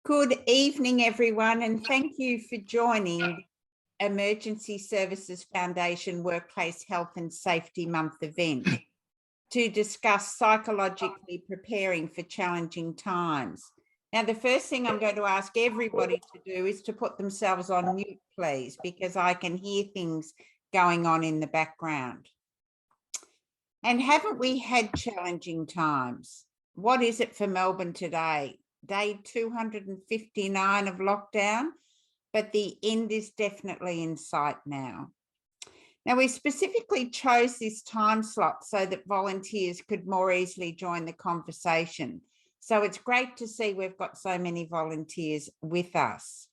Good evening, everyone, and thank you for joining the Emergency Services Foundation Workplace Health and Safety Month event to discuss psychologically preparing for challenging times. Now, the first thing I'm going to ask everybody to do is to put themselves on mute, please, because I can hear things going on in the background. And haven't we had challenging times? What is it for Melbourne today? Day 259 of lockdown, but the end is definitely in sight now. Now, we specifically chose this time slot so that volunteers could more easily join the conversation. So it's great to see we've got so many volunteers with us.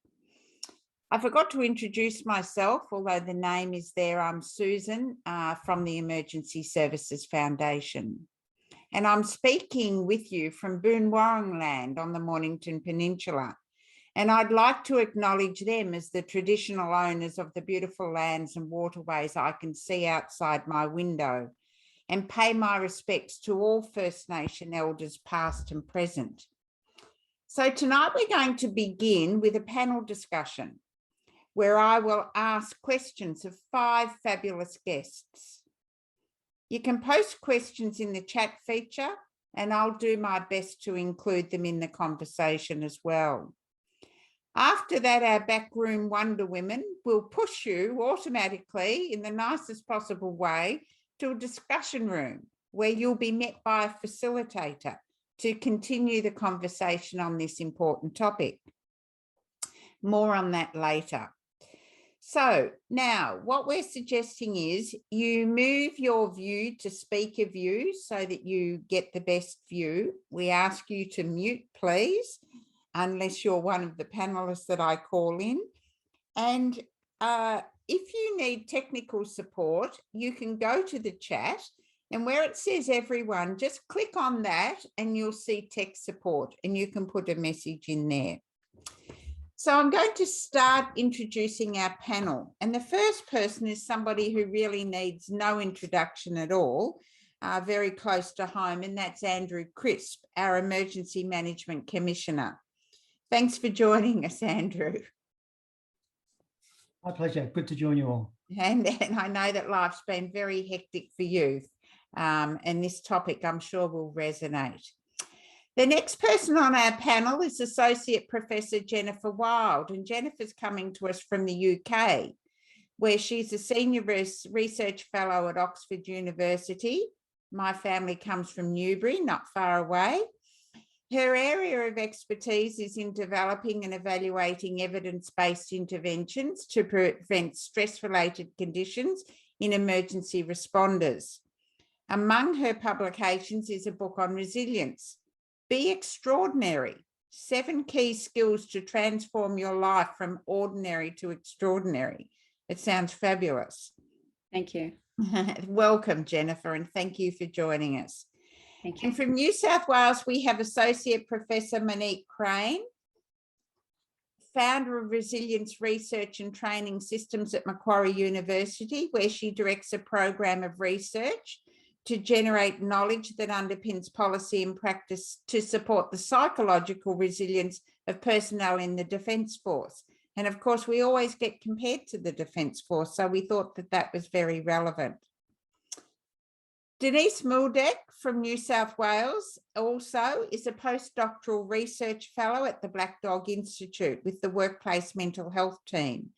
I forgot to introduce myself, although the name is there. I'm Susan from the Emergency Services Foundation. And I'm speaking with you from Boon Wurrung land on the Mornington Peninsula. And I'd like to acknowledge them as the traditional owners of the beautiful lands and waterways I can see outside my window, and pay my respects to all First Nation elders past and present. So tonight we're going to begin with a panel discussion where I will ask questions of 5 fabulous guests. You can post questions in the chat feature, and I'll do my best to include them in the conversation as well. After that, our backroom Wonder Women will push you automatically in the nicest possible way to a discussion room where you'll be met by a facilitator to continue the conversation on this important topic. More on that later. So now what we're suggesting is you move your view to speaker view so that you get the best view. We ask you to mute, please, unless you're one of the panelists that I call in. And if you need technical support, you can go to the chat, and where it says everyone, just click on that and you'll see tech support, and you can put a message in there. So I'm going to start introducing our panel. And the first person is somebody who really needs no introduction at all, very close to home, and that's Andrew Crisp, our Emergency Management Commissioner. Thanks for joining us, Andrew. My pleasure. Good to join you all. And I know that life's been very hectic for you, and this topic I'm sure will resonate. The next person on our panel is Associate Professor Jennifer Wilde, and Jennifer's coming to us from the UK, where she's a Senior Research Fellow at Oxford University. My family comes from Newbury, not far away. Her area of expertise is in developing and evaluating evidence-based interventions to prevent stress-related conditions in emergency responders. Among her publications is a book on resilience. Be extraordinary. 7 key skills to transform your life from ordinary to extraordinary. It sounds fabulous. Thank you. Welcome, Jennifer, and thank you for joining us. Thank you. And from New South Wales, we have Associate Professor Monique Crane, founder of Resilience Research and Training Systems at Macquarie University, where she directs a program of research to generate knowledge that underpins policy and practice to support the psychological resilience of personnel in the Defence Force. And of course, we always get compared to the Defence Force, so we thought that that was very relevant. Denise Muldeck from New South Wales also is a postdoctoral research fellow at the Black Dog Institute with the Workplace Mental Health team,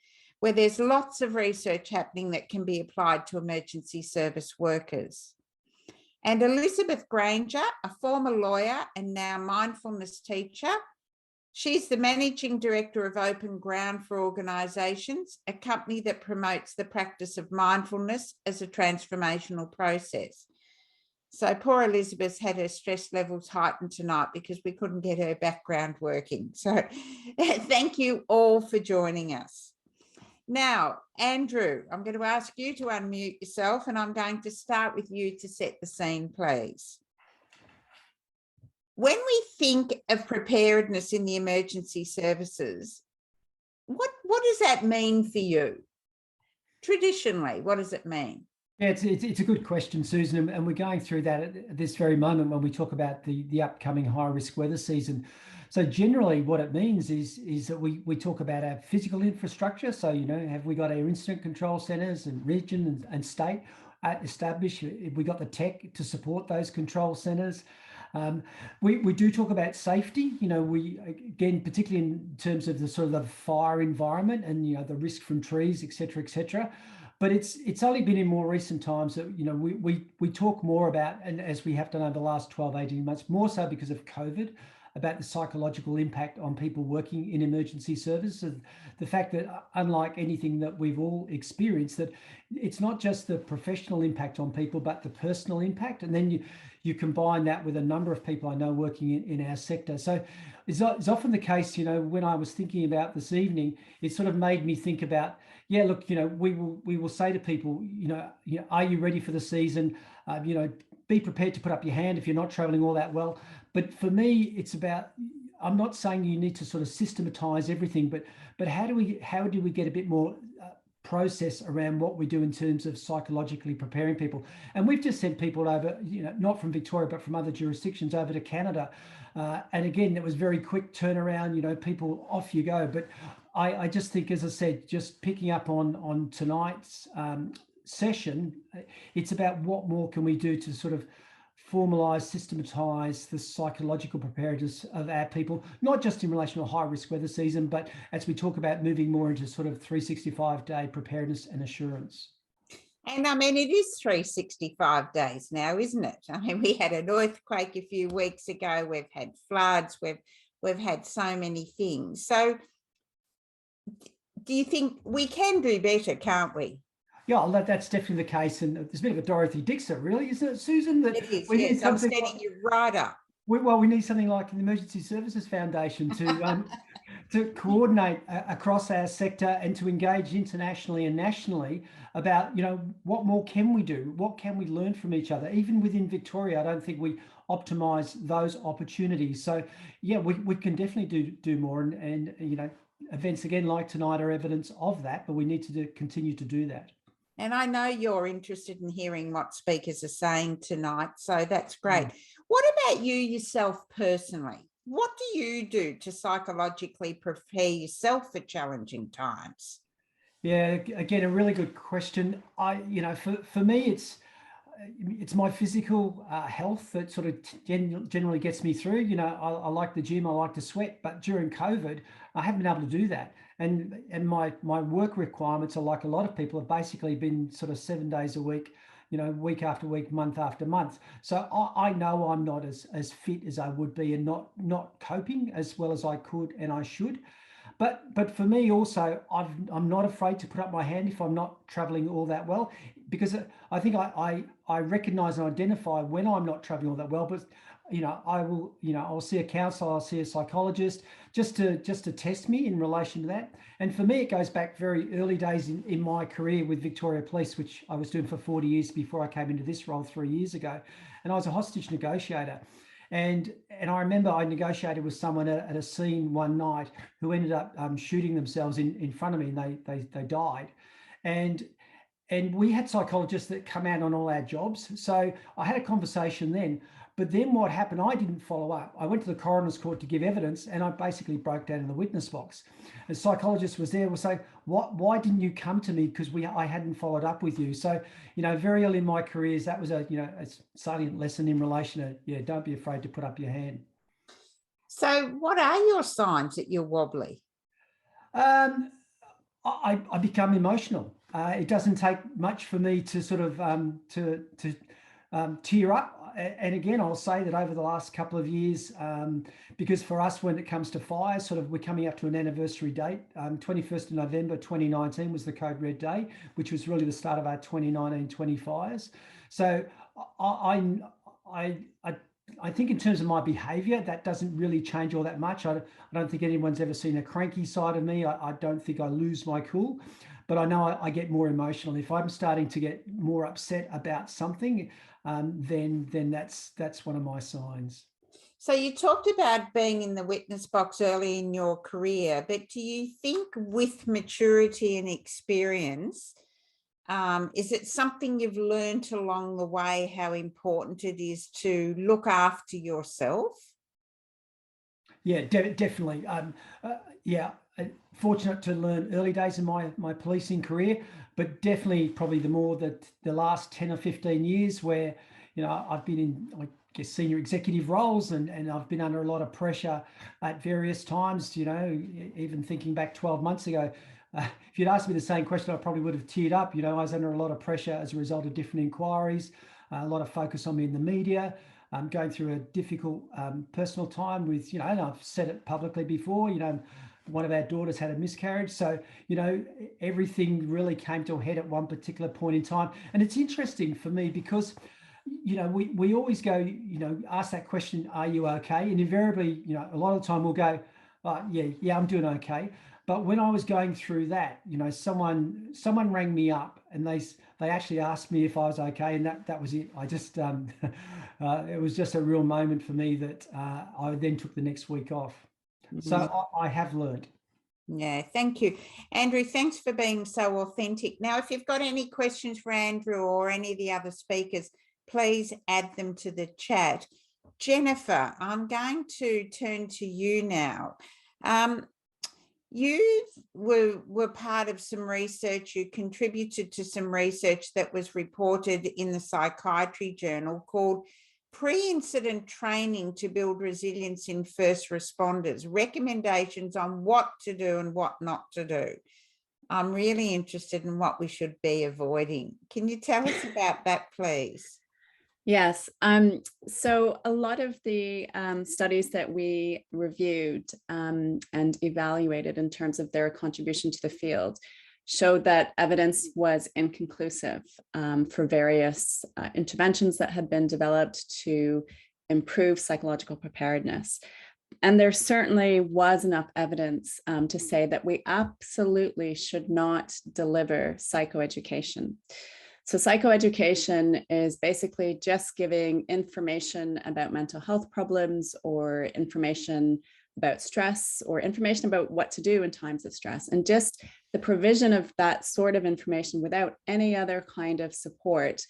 where there's lots of research happening that can be applied to emergency service workers. And Elizabeth Granger, a former lawyer and now mindfulness teacher. She's the Managing Director of Open Ground for Organisations, a company that promotes the practice of mindfulness as a transformational process. So poor Elizabeth had her stress levels heightened tonight because we couldn't get her background working. So thank you all for joining us. Now, Andrew, I'm going to ask you to unmute yourself, and I'm going to start with you to set the scene, please. When we think of preparedness in the emergency services, what does that mean for you? Traditionally, what does it mean? Yeah, it's a good question, Susan, and we're going through that at this very moment when we talk about the upcoming high risk weather season. So generally what it means is that we talk about our physical infrastructure. So, have we got our incident control centres and region and state established? Have we got the tech to support those control centres? We do talk about safety, we, again, particularly in terms of the sort of the fire environment and, the risk from trees, et cetera, et cetera. But it's only been in more recent times that, we talk more about, and as we have done over the last 12, 18 months, more so because of COVID, about the psychological impact on people working in emergency services. The fact that, unlike anything that we've all experienced, that it's not just the professional impact on people, but the personal impact. And then you combine that with a number of people I know working in our sector. So it's often the case, when I was thinking about this evening, it sort of made me think about, yeah, look, we will say to people, are you ready for the season? Be prepared to put up your hand if you're not traveling all that well. But for me, it's about, I'm not saying you need to sort of systematize everything, but how do we get a bit more process around what we do in terms of psychologically preparing people? And we've just sent people over, not from Victoria, but from other jurisdictions over to Canada. And again, it was very quick turnaround, people, off you go. But I just think, as I said, just picking up on tonight's session, it's about what more can we do to sort of formalise, systematise the psychological preparedness of our people, not just in relation to a high risk weather season, but as we talk about moving more into sort of 365-day preparedness and assurance. And I mean, it is 365 days now, isn't it? I mean, we had an earthquake a few weeks ago. We've had floods. We've had so many things. So do you think we can do better, can't we? Yeah, that's definitely the case. And there's a bit of a Dorothy Dixon, really, isn't it, Susan? That it is, we need something. I'm setting you right up. We need something like an Emergency Services Foundation to to coordinate across our sector and to engage internationally and nationally about, what more can we do? What can we learn from each other? Even within Victoria, I don't think we optimise those opportunities. So, yeah, we can definitely do more. And events, again, like tonight are evidence of that, but we need to continue to do that. And I know you're interested in hearing what speakers are saying tonight, so that's great. What about you yourself personally? What do you do to psychologically prepare yourself for challenging times? Yeah, again, a really good question. For me, it's my physical health that sort of generally gets me through. I like the gym, I like to sweat, but during COVID, I haven't been able to do that. And my work requirements are, like a lot of people, have basically been sort of 7 days a week, week after week, month after month. So I know I'm not as fit as I would be, and not coping as well as I could and I should. But for me also, I'm not afraid to put up my hand if I'm not traveling all that well, because I think I recognize and identify when I'm not traveling all that well. But I'll see a counsellor, I'll see a psychologist just to test me in relation to that. And for me, it goes back very early days in my career with Victoria Police, which I was doing for 40 years before I came into this role 3 years ago. And I was a hostage negotiator. And I remember I negotiated with someone at a scene one night who ended up shooting themselves in front of me, and they died. And we had psychologists that come out on all our jobs. So I had a conversation then. But then what happened, I didn't follow up. I went to the coroner's court to give evidence, and I basically broke down in the witness box. The psychologist was there, was saying, why didn't you come to me? Because I hadn't followed up with you. So, very early in my careers, that was a salient lesson in relation to, don't be afraid to put up your hand. So what are your signs that you're wobbly? I become emotional. It doesn't take much for me to sort of tear up. And again, I'll say that over the last couple of years, because for us, when it comes to fires, sort of we're coming up to an anniversary date. 21st of November 2019 was the Code Red Day, which was really the start of our 2019-20 fires. So I think in terms of my behaviour, that doesn't really change all that much. I don't think anyone's ever seen a cranky side of me. I don't think I lose my cool, but I know I get more emotional. If I'm starting to get more upset about something, then that's one of my signs. So you talked about being in the witness box early in your career, but do you think with maturity and experience, Is it something you've learned along the way, how important it is to look after yourself? Yeah, definitely. Yeah, fortunate to learn early days in my policing career, but definitely probably the last 10 or 15 years where, I've been in, I guess, senior executive roles, and I've been under a lot of pressure at various times, even thinking back 12 months ago. If you'd asked me the same question, I probably would have teared up. I was under a lot of pressure as a result of different inquiries, a lot of focus on me in the media. Going through a difficult personal time with, and I've said it publicly before, one of our daughters had a miscarriage. So, everything really came to a head at one particular point in time. And it's interesting for me because, we always go, ask that question, are you okay? And invariably, a lot of the time we'll go, yeah, I'm doing okay. But when I was going through that, someone rang me up and they actually asked me if I was okay, and that was it. I just it was just a real moment for me that I then took the next week off. So I have learned. Yeah, thank you, Andrew. Thanks for being so authentic. Now, if you've got any questions for Andrew or any of the other speakers, please add them to the chat. Jennifer, I'm going to turn to you now. You were part of some research, you contributed to some research that was reported in the Psychiatry Journal called Pre-Incident Training to Build Resilience in First Responders, recommendations on what to do and what not to do. I'm really interested in what we should be avoiding. Can you tell us about that, please? Yes. So a lot of the studies that we reviewed and evaluated in terms of their contribution to the field showed that evidence was inconclusive for various interventions that had been developed to improve psychological preparedness. And there certainly was enough evidence to say that we absolutely should not deliver psychoeducation. So psychoeducation is basically just giving information about mental health problems or information about stress or information about what to do in times of stress. And just the provision of that sort of information without any other kind of support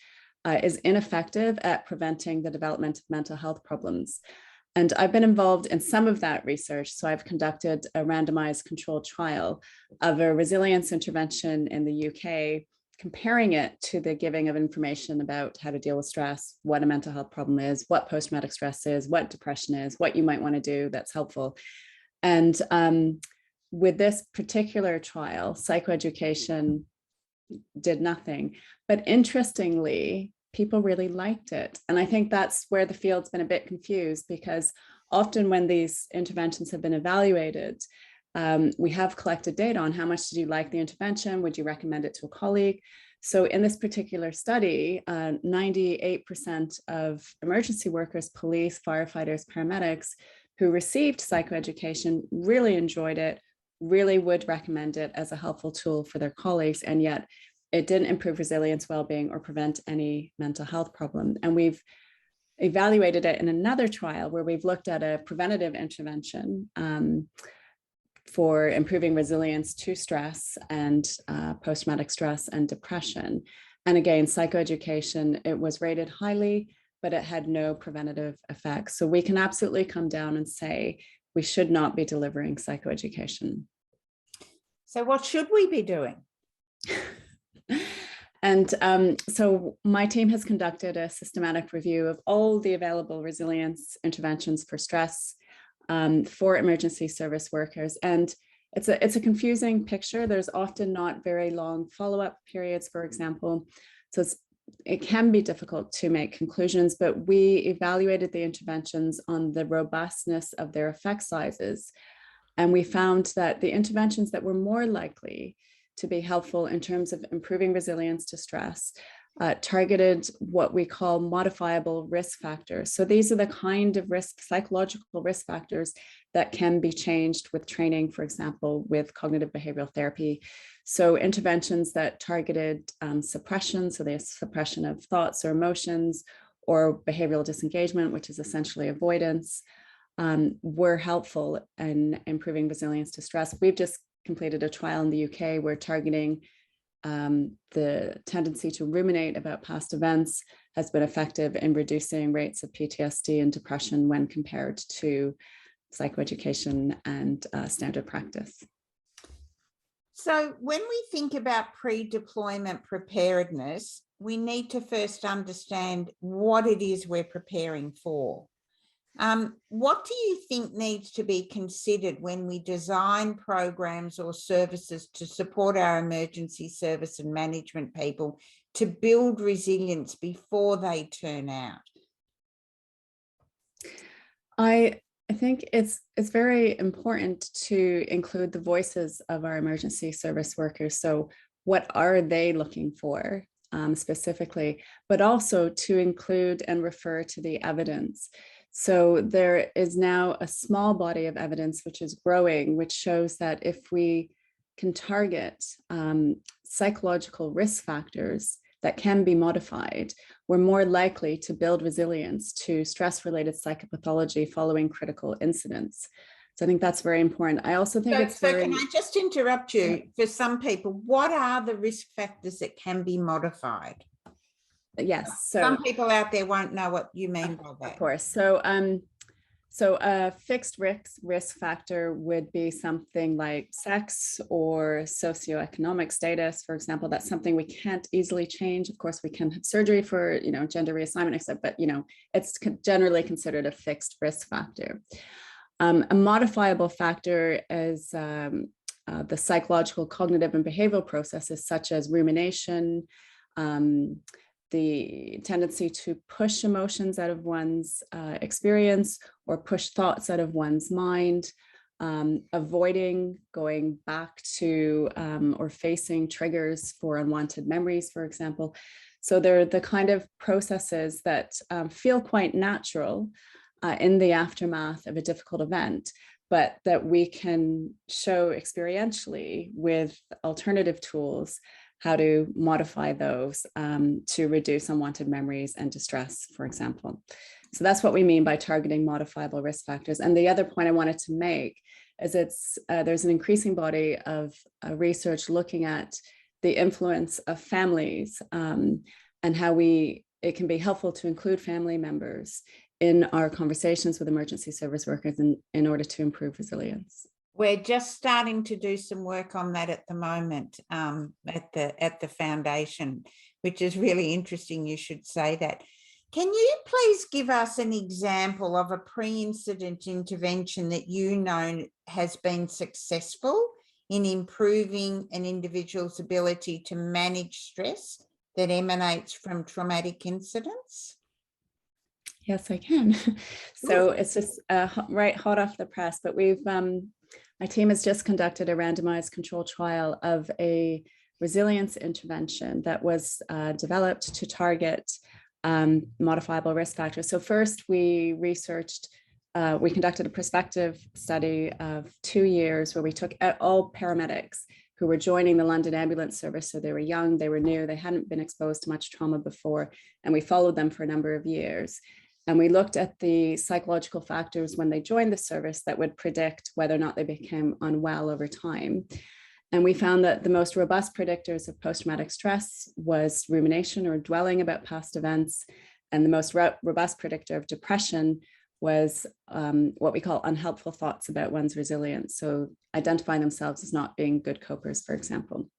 is ineffective at preventing the development of mental health problems. And I've been involved in some of that research. So I've conducted a randomized controlled trial of a resilience intervention in the UK, comparing it to the giving of information about how to deal with stress, what a mental health problem is, what post-traumatic stress is, what depression is, what you might want to do that's helpful. And with this particular trial, psychoeducation did nothing. But interestingly, people really liked it. And I think that's where the field's been a bit confused, because often when these interventions have been evaluated, we have collected data on how much did you like the intervention, would you recommend it to a colleague? So in this particular study, 98% of emergency workers, police, firefighters, paramedics who received psychoeducation really enjoyed it, really would recommend it as a helpful tool for their colleagues, and yet it didn't improve resilience, well-being, or prevent any mental health problem. And we've evaluated it in another trial where we've looked at a preventative intervention for improving resilience to stress and post-traumatic stress and depression. And again, psychoeducation, it was rated highly, but it had no preventative effects. So we can absolutely come down and say we should not be delivering psychoeducation. So what should we be doing? And so my team has conducted a systematic review of all the available resilience interventions for stress for emergency service workers. And it's a confusing picture. There's often not very long follow-up periods, for example. So it can be difficult to make conclusions, but we evaluated the interventions on the robustness of their effect sizes. And we found that the interventions that were more likely to be helpful in terms of improving resilience to stress targeted what we call modifiable risk factors. So these are the kind of psychological risk factors that can be changed with training, for example, with cognitive behavioral therapy. So interventions that targeted suppression, so the suppression of thoughts or emotions, or behavioral disengagement, which is essentially avoidance, were helpful in improving resilience to stress. We've just completed a trial in the UK where targeting the tendency to ruminate about past events has been effective in reducing rates of PTSD and depression when compared to psychoeducation and standard practice. So when we think about pre-deployment preparedness, we need to first understand what it is we're preparing for. What do you think needs to be considered when we design programs or services to support our emergency service and management people to build resilience before they turn out? I think it's very important to include the voices of our emergency service workers. So what are they looking for specifically, but also to include and refer to the evidence. So there is now a small body of evidence which is growing, which shows that if we can target psychological risk factors that can be modified, we're more likely to build resilience to stress-related psychopathology following critical incidents. So I think that's very important. I also think it's very... Can I just interrupt you? For some people, what are the risk factors that can be modified? Yes. So some people out there won't know what you mean by that. Of course. So a fixed risk factor would be something like sex or socioeconomic status, for example. That's something we can't easily change. Of course, we can have surgery for, gender reassignment, except, but, it's generally considered a fixed risk factor. A modifiable factor is the psychological, cognitive, and behavioral processes such as rumination, the tendency to push emotions out of one's experience or push thoughts out of one's mind, avoiding going back to or facing triggers for unwanted memories, for example. So they're the kind of processes that feel quite natural in the aftermath of a difficult event, but that we can show experientially with alternative tools how to modify those to reduce unwanted memories and distress, for example. So that's what we mean by targeting modifiable risk factors. And the other point I wanted to make is there's an increasing body of research looking at the influence of families and how it can be helpful to include family members in our conversations with emergency service workers in order to improve resilience. We're just starting to do some work on that at the moment at the foundation, which is really interesting. You should say that. Can you please give us an example of a pre-incident intervention that you know has been successful in improving an individual's ability to manage stress that emanates from traumatic incidents? Yes, I can. So it's just right hot off the press, but my team has just conducted a randomized controlled trial of a resilience intervention that was developed to target modifiable risk factors. So first we conducted a prospective study of 2 years where we took all paramedics who were joining the London Ambulance Service. So they were young, they were new, they hadn't been exposed to much trauma before, and we followed them for a number of years. And we looked at the psychological factors when they joined the service that would predict whether or not they became unwell over time. And we found that the most robust predictors of post-traumatic stress was rumination or dwelling about past events. And the most robust predictor of depression was what we call unhelpful thoughts about one's resilience. So identifying themselves as not being good copers, for example.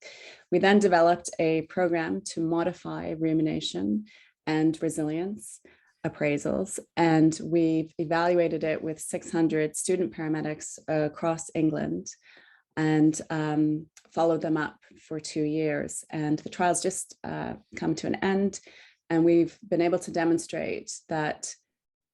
We then developed a program to modify rumination and resilience appraisals, and we've evaluated it with 600 student paramedics across England and followed them up for 2 years. And the trial's just come to an end, and we've been able to demonstrate that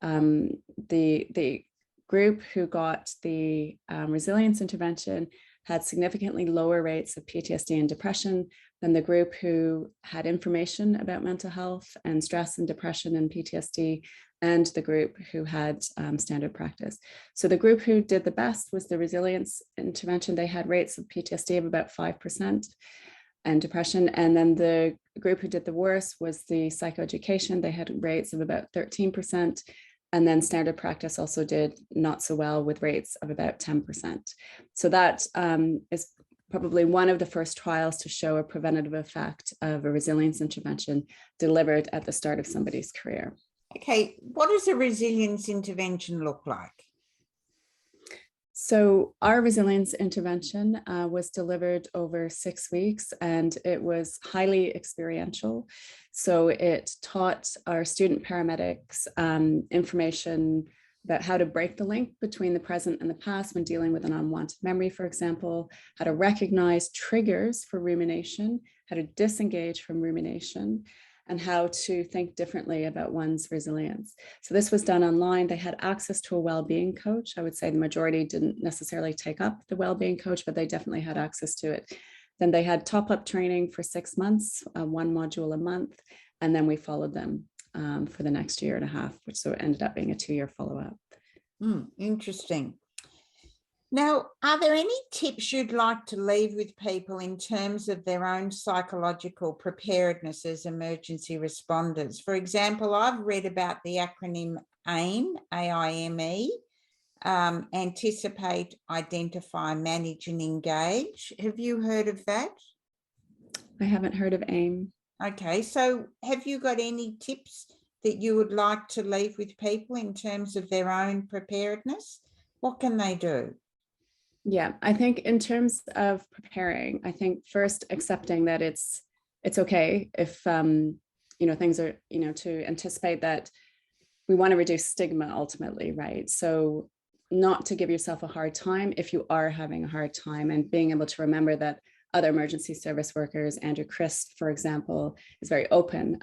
the group who got the resilience intervention had significantly lower rates of PTSD and depression than the group who had information about mental health and stress and depression and PTSD, and the group who had standard practice. So the group who did the best was the resilience intervention. They had rates of PTSD of about 5% and depression. And then the group who did the worst was the psychoeducation. They had rates of about 13%. And then standard practice also did not so well with rates of about 10%. So that is probably one of the first trials to show a preventative effect of a resilience intervention delivered at the start of somebody's career. Okay, what does a resilience intervention look like? So our resilience intervention was delivered over 6 weeks, and it was highly experiential. So it taught our student paramedics information about how to break the link between the present and the past when dealing with an unwanted memory, for example, how to recognize triggers for rumination, how to disengage from rumination, and how to think differently about one's resilience. So this was done online. They had access to a well-being coach. I would say the majority didn't necessarily take up the well-being coach, but they definitely had access to it. Then they had top-up training for 6 months, 1 module a month, and then we followed them for the next 1.5 years, which so it ended up being a 2-year follow-up. Interesting. Now, are there any tips you'd like to leave with people in terms of their own psychological preparedness as emergency responders? For example, I've read about the acronym AIME, AIME, anticipate, identify, manage, and engage. Have you heard of that? I haven't heard of AIME. Okay, so have you got any tips that you would like to leave with people in terms of their own preparedness? What can they do? Yeah, I think in terms of preparing, I think first accepting that it's okay if things are, to anticipate that we want to reduce stigma ultimately, right? So not to give yourself a hard time if you are having a hard time, and being able to remember that other emergency service workers, Andrew Christ, for example, is very open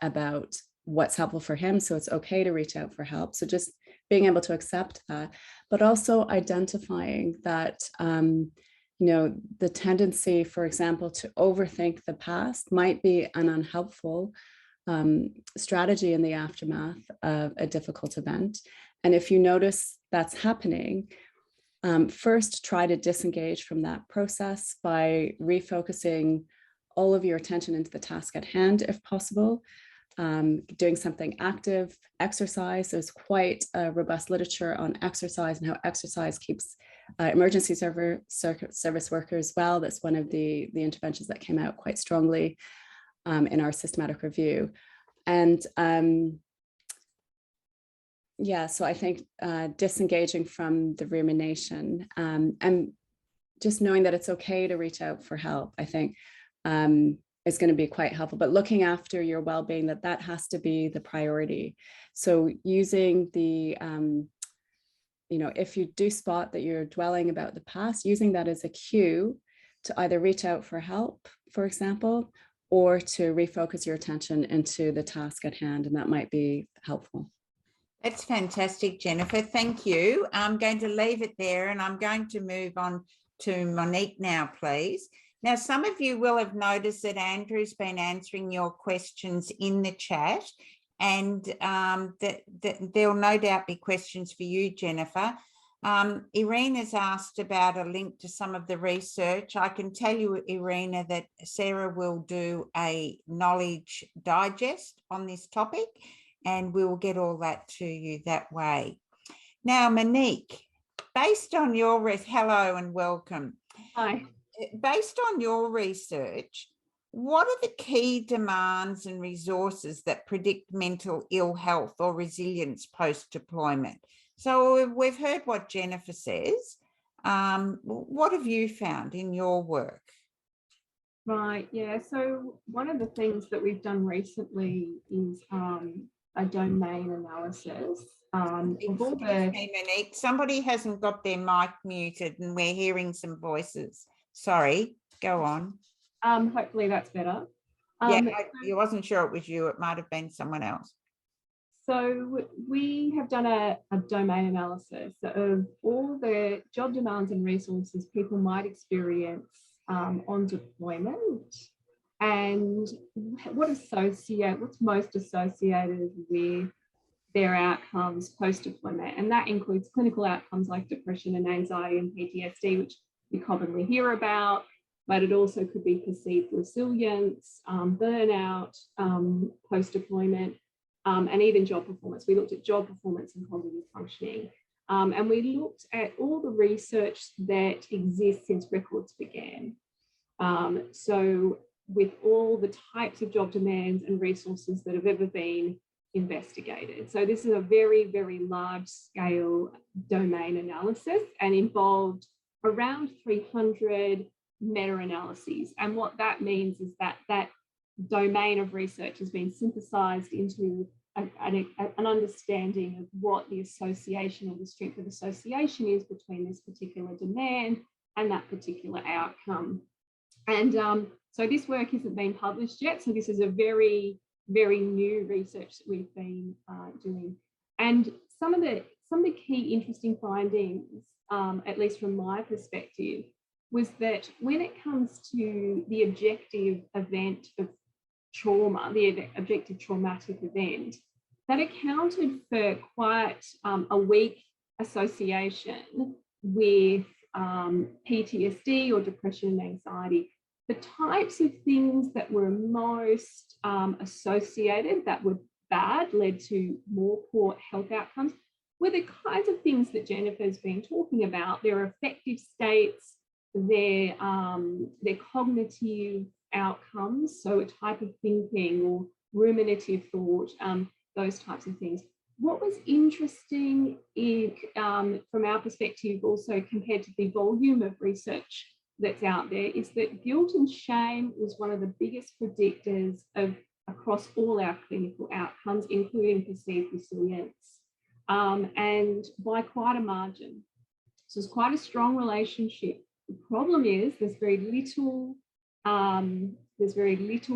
about what's helpful for him. So it's okay to reach out for help. So just being able to accept that, but also identifying that, the tendency, for example, to overthink the past might be an unhelpful strategy in the aftermath of a difficult event. And if you notice that's happening, first try to disengage from that process by refocusing all of your attention into the task at hand, if possible. Doing something active, exercise. There's quite a robust literature on exercise and how exercise keeps emergency service workers well. That's one of the interventions that came out quite strongly in our systematic review. And so I think disengaging from the rumination and just knowing that it's okay to reach out for help, I think is going to be quite helpful. But looking after your well-being, that has to be the priority. So using the, if you do spot that you're dwelling about the past, using that as a cue to either reach out for help, for example, or to refocus your attention into the task at hand, and that might be helpful. That's fantastic, Jennifer. Thank you. I'm going to leave it there, and I'm going to move on to Monique now, please. Now, some of you will have noticed that Andrew's been answering your questions in the chat, and that there'll no doubt be questions for you, Jennifer. Irina's asked about a link to some of the research. I can tell you, Irina, that Sarah will do a knowledge digest on this topic, and we will get all that to you that way. Now, Monique, based on your hello and welcome. Hi. Based on your research, what are the key demands and resources that predict mental ill health or resilience post-deployment? So we've heard what Jennifer says. What have you found in your work? Right, yeah. So one of the things that we've done recently is a domain analysis. Excuse me, Monique, somebody hasn't got their mic muted and we're hearing some voices. Sorry, go on. Hopefully that's better. I wasn't sure it was you. It might have been someone else. So we have done a domain analysis of all the job demands and resources people might experience on deployment, and what's most associated with their outcomes post-deployment. And that includes clinical outcomes like depression and anxiety and PTSD, which we commonly hear about, but it also could be perceived resilience, burnout, post-deployment, and even job performance. We looked at job performance and cognitive functioning. And we looked at all the research that exists since records began. So with all the types of job demands and resources that have ever been investigated. So this is a very, very large scale domain analysis and involved around 300 meta-analyses. And what that means is that that domain of research has been synthesized into an understanding of what the association or the strength of association is between this particular demand and that particular outcome. And so this work hasn't been published yet. So this is a very, very new research that we've been doing. And some of the key interesting findings, at least from my perspective, was that when it comes to the objective event of trauma, the objective traumatic event, that accounted for quite a weak association with PTSD or depression and anxiety. The types of things that were most associated, that were bad, led to more poor health outcomes, were the kinds of things that Jennifer's been talking about. Their affective states, their cognitive outcomes, so a type of thinking or ruminative thought, those types of things. What was interesting from our perspective, also compared to the volume of research that's out there, is that guilt and shame was one of the biggest predictors of across all our clinical outcomes, including perceived resilience, and by quite a margin. So it's quite a strong relationship. The problem is there's very little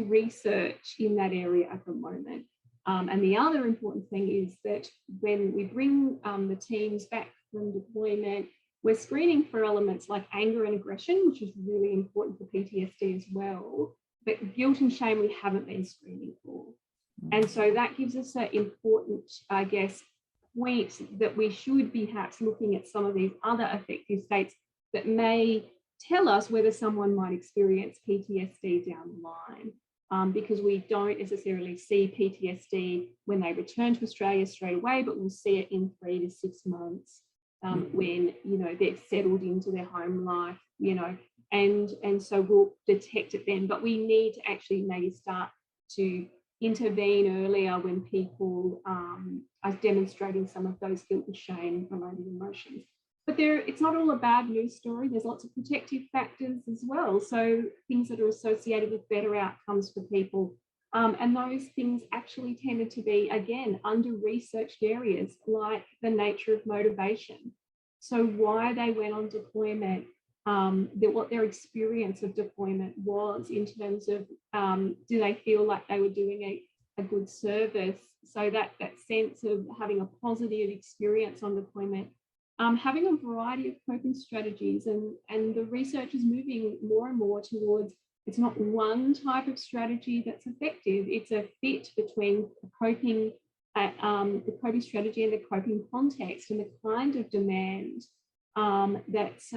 research in that area at the moment. And the other important thing is that when we bring the teams back from deployment, we're screening for elements like anger and aggression, which is really important for PTSD as well. But guilt and shame we haven't been screening for. And so that gives us an important, I guess, point that we should be perhaps looking at some of these other affective states that may tell us whether someone might experience PTSD down the line. Because we don't necessarily see PTSD when they return to Australia straight away, but we'll see it in 3 to 6 months when, you know, they've settled into their home life, you know, and so we'll detect it then. But we need to actually maybe start to intervene earlier when people are demonstrating some of those guilt and shame related emotions. But it's not all a bad news story. There's lots of protective factors as well. So things that are associated with better outcomes for people. And those things actually tended to be, again, under-researched areas, like the nature of motivation. So why they went on deployment, what their experience of deployment was in terms of, do they feel like they were doing a good service? So that sense of having a positive experience on deployment. Having a variety of coping strategies, and the research is moving more and more towards, it's not one type of strategy that's effective, it's a fit between the coping strategy and the coping context and the kind of demand that's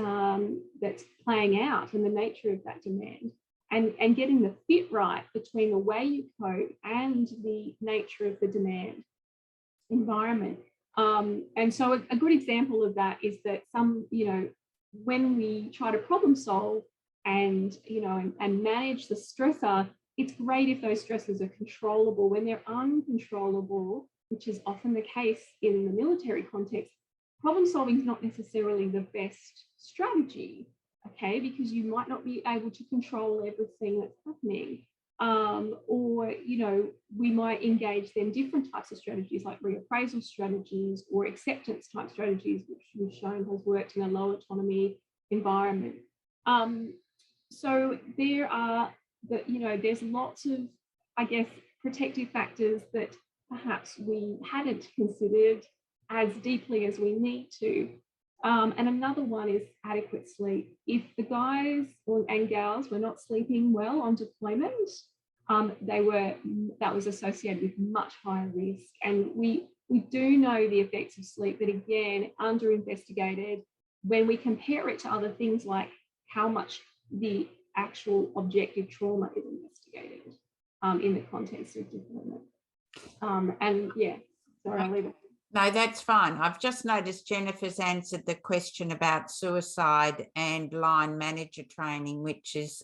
playing out and the nature of that demand, and getting the fit right between the way you cope and the nature of the demand environment. And so a good example of that is that when we try to problem solve and manage the stressor, it's great if those stressors are controllable. When they're uncontrollable, which is often the case in the military context, problem solving is not necessarily the best strategy, okay, because you might not be able to control everything that's happening. Or we might engage then different types of strategies like reappraisal strategies or acceptance type strategies, which we've shown has worked in a low autonomy environment. So there's lots of, I guess, protective factors that perhaps we hadn't considered as deeply as we need to. And another one is adequate sleep. If the guys and gals were not sleeping well on deployment, that was associated with much higher risk. And we do know the effects of sleep, but again, under-investigated when we compare it to other things like how much the actual objective trauma is investigated in the context of deployment. And yeah, sorry, I'll leave it. No, that's fine. I've just noticed Jennifer's answered the question about suicide and line manager training, which is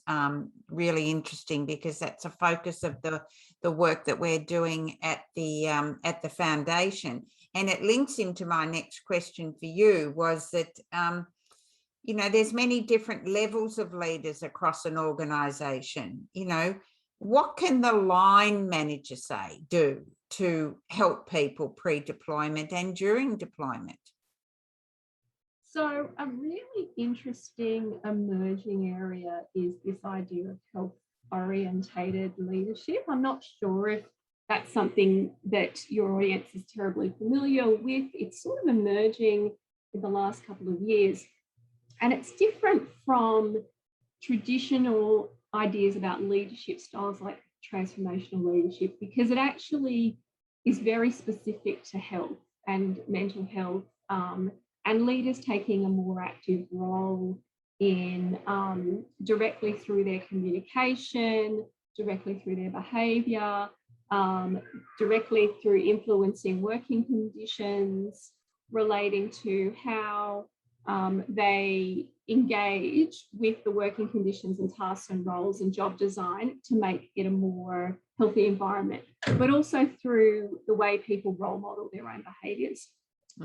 really interesting because that's a focus of the work that we're doing at the foundation. And it links into my next question for you, was that you know, there's many different levels of leaders across an organisation. You know, what can the line manager do to help people pre-deployment and during deployment? So a really interesting emerging area is this idea of health-orientated leadership. I'm not sure if that's something that your audience is terribly familiar with. It's sort of emerging in the last couple of years. And it's different from traditional ideas about leadership styles like transformational leadership, because it actually is very specific to health and mental health, and leaders taking a more active role in directly through their communication, directly through their behaviour, directly through influencing working conditions, relating to how they engage with the working conditions and tasks and roles and job design to make it a more healthy environment, but also through the way people role model their own behaviours.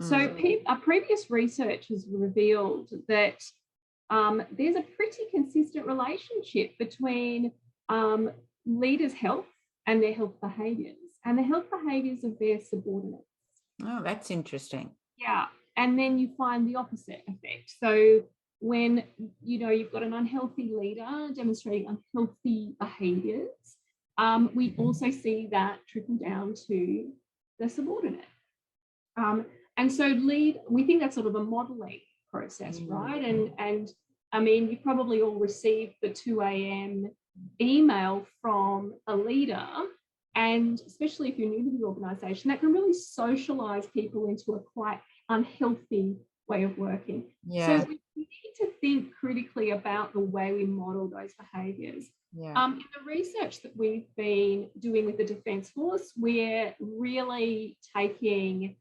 So previous research has revealed that there's a pretty consistent relationship between leaders' health and their health behaviours and the health behaviours of their subordinates. Oh, that's interesting. Yeah. And then you find the opposite effect. So when, you know, you've got an unhealthy leader demonstrating unhealthy behaviours, we also see that trickle down to the subordinate. And so we think that's sort of a modelling process, right? And I mean, you probably all received the 2 a.m. email from a leader, and especially if you're new to the organisation, that can really socialise people into a quite unhealthy way of working. Yeah. So we need to think critically about the way we model those behaviours. Yeah. In the research that we've been doing with the Defence Force, we're really taking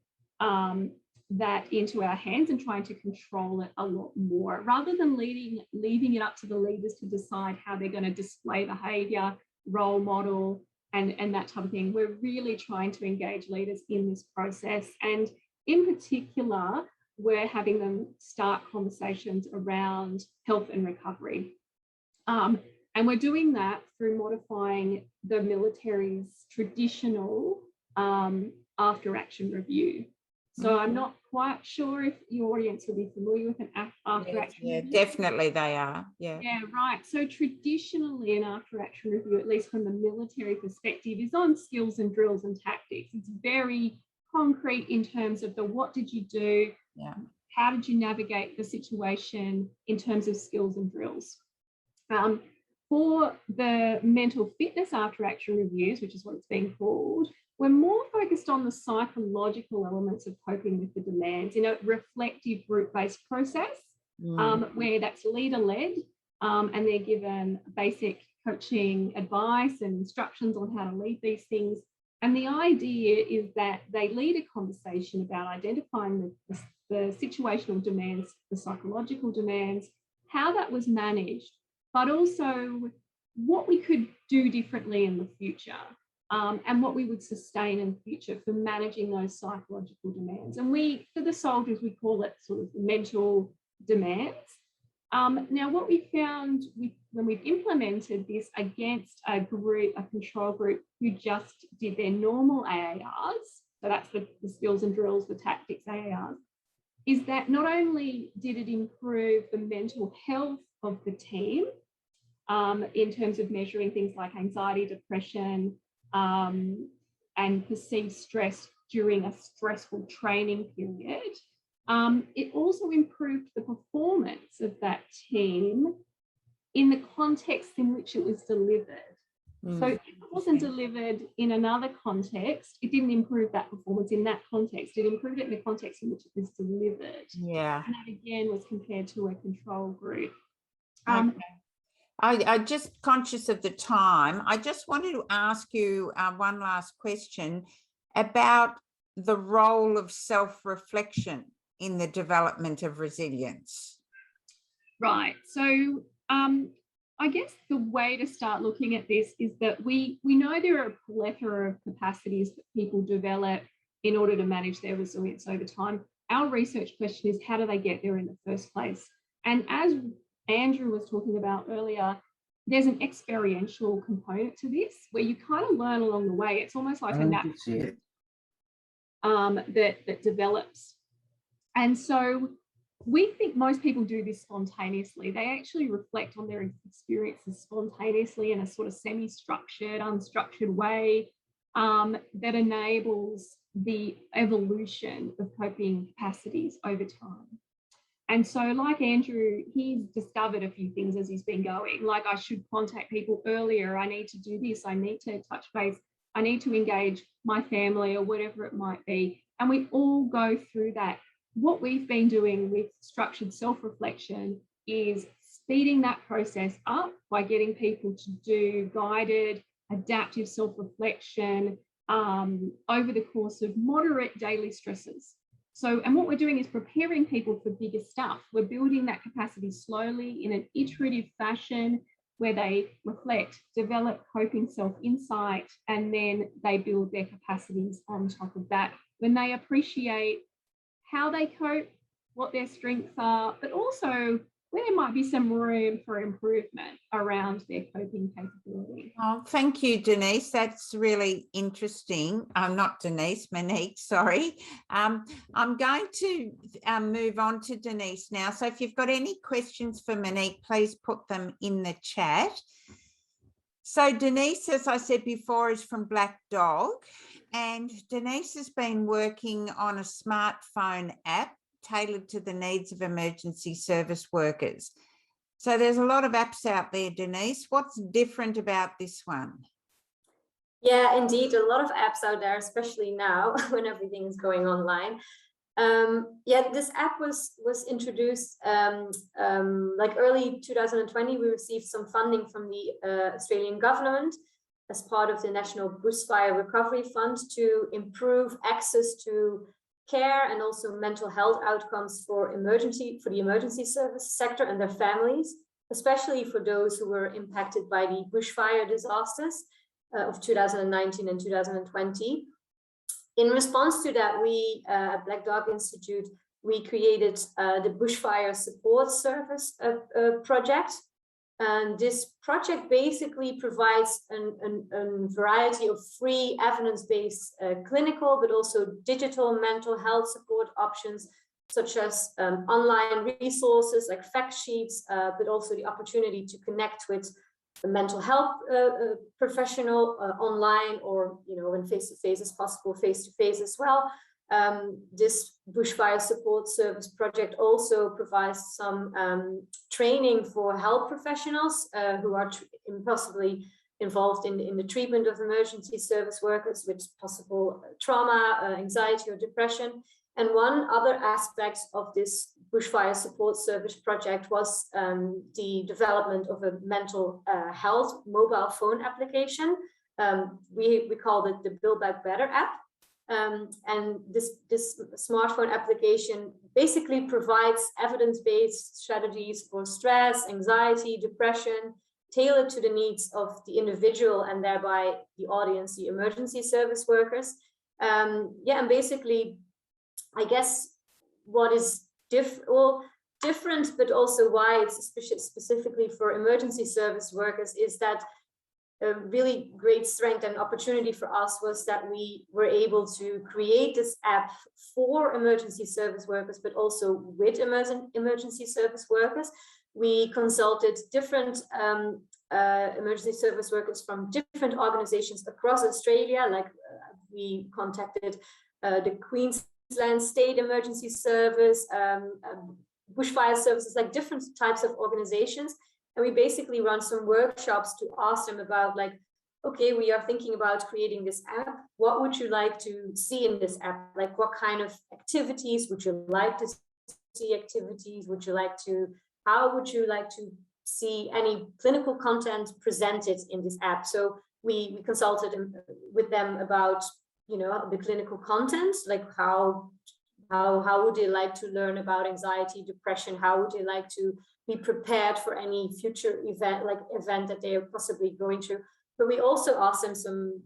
that into our hands and trying to control it a lot more, rather than leaving it up to the leaders to decide how they're going to display behaviour, role model, and that type of thing. We're really trying to engage leaders in this process. And in particular, we're having them start conversations around health and recovery. And we're doing that through modifying the military's traditional after action review. So I'm not quite sure if your audience will be familiar with an after action review. Yeah, definitely they are. Yeah. Yeah, right. So traditionally an after action review, at least from the military perspective, is on skills and drills and tactics. It's very concrete in terms of the what did you do? Yeah. How did you navigate the situation in terms of skills and drills? For the mental fitness after action reviews, which is what it's being called, we're more focused on the psychological elements of coping with the demands in a reflective group-based process, where that's leader-led, and they're given basic coaching advice and instructions on how to lead these things. And the idea is that they lead a conversation about identifying the situational demands, the psychological demands, how that was managed, but also what we could do differently in the future, and what we would sustain in the future for managing those psychological demands. And for the soldiers, we call it sort of mental demands. Now, what we found when we've implemented this against a control group who just did their normal AARs, so that's the skills and drills, the tactics AARs, is that not only did it improve the mental health of the team in terms of measuring things like anxiety, depression, and perceived stress during a stressful training period, it also improved the performance of that team in the context in which it was delivered. So if it wasn't delivered in another context, it didn't improve that performance in that context. It improved it in the context in which it was delivered. Yeah. And that again was compared to a control group. Okay. I'm just conscious of the time. I just wanted to ask you one last question about the role of self-reflection in the development of resilience? Right. So I guess the way to start looking at this is that we know there are a plethora of capacities that people develop in order to manage their resilience over time. Our research question is, how do they get there in the first place? And as Andrew was talking about earlier, there's an experiential component to this where you kind of learn along the way. It's almost like a natural that develops. And so we think most people do this spontaneously. They actually reflect on their experiences spontaneously in a sort of semi-structured, unstructured way that enables the evolution of coping capacities over time. And so, like Andrew, he's discovered a few things as he's been going, like I should contact people earlier, I need to do this, I need to touch base, I need to engage my family or whatever it might be. And we all go through that. What we've been doing with structured self-reflection is speeding that process up by getting people to do guided, adaptive self-reflection over the course of moderate daily stresses. So, and what we're doing is preparing people for bigger stuff. We're building that capacity slowly in an iterative fashion where they reflect, develop coping self-insight, and then they build their capacities on top of that. When they appreciate how they cope, what their strengths are, but also where there might be some room for improvement around their coping capability. Oh, thank you, Denise. That's really interesting. Not Denise, Monique, sorry. I'm going to move on to Denise now. So if you've got any questions for Monique, please put them in the chat. So Denise, as I said before, is from Black Dog, and Denise has been working on a smartphone app tailored to the needs of emergency service workers. So there's a lot of apps out there, Denise. What's different about this one? Yeah, indeed, a lot of apps out there, especially now when everything is going online. Yeah, this app was introduced like early 2020. We received some funding from the Australian government as part of the National Bushfire Recovery Fund to improve access to care and also mental health outcomes for the emergency service sector and their families, especially for those who were impacted by the bushfire disasters of 2019 and 2020. In response to that, we at Black Dog Institute, we created the Bushfire Support Service project. And this project basically provides a variety of free evidence-based clinical, but also digital mental health support options, such as online resources like fact sheets, but also the opportunity to connect with a mental health professional online, or when face-to-face is possible, face-to-face as well. This Bushfire Support Service project also provides some training for health professionals who are possibly involved in the treatment of emergency service workers with possible trauma, anxiety or depression. And one other aspect of this Bushfire Support Service project was the development of a mental health mobile phone application. We called it the Build Back Better app. And this smartphone application basically provides evidence-based strategies for stress, anxiety, depression, tailored to the needs of the individual and thereby the audience, the emergency service workers. And basically, I guess what is different, but also why it's specifically for emergency service workers, is that a really great strength and opportunity for us was that we were able to create this app for emergency service workers, but also with emergency service workers. We consulted different emergency service workers from different organizations across Australia. Like we contacted the Queensland State Emergency Service, bushfire services, like different types of organizations. And we basically run some workshops to ask them about, like, okay, we are thinking about creating this app. What would you like to see in this app? Like, what kind of activities would you like to see? How would you like to see any clinical content presented in this app? So we consulted with them about, you know, the clinical content, like how would they like to learn about anxiety, depression? How would they like to be prepared for any future event that they are possibly going through? But we also asked them some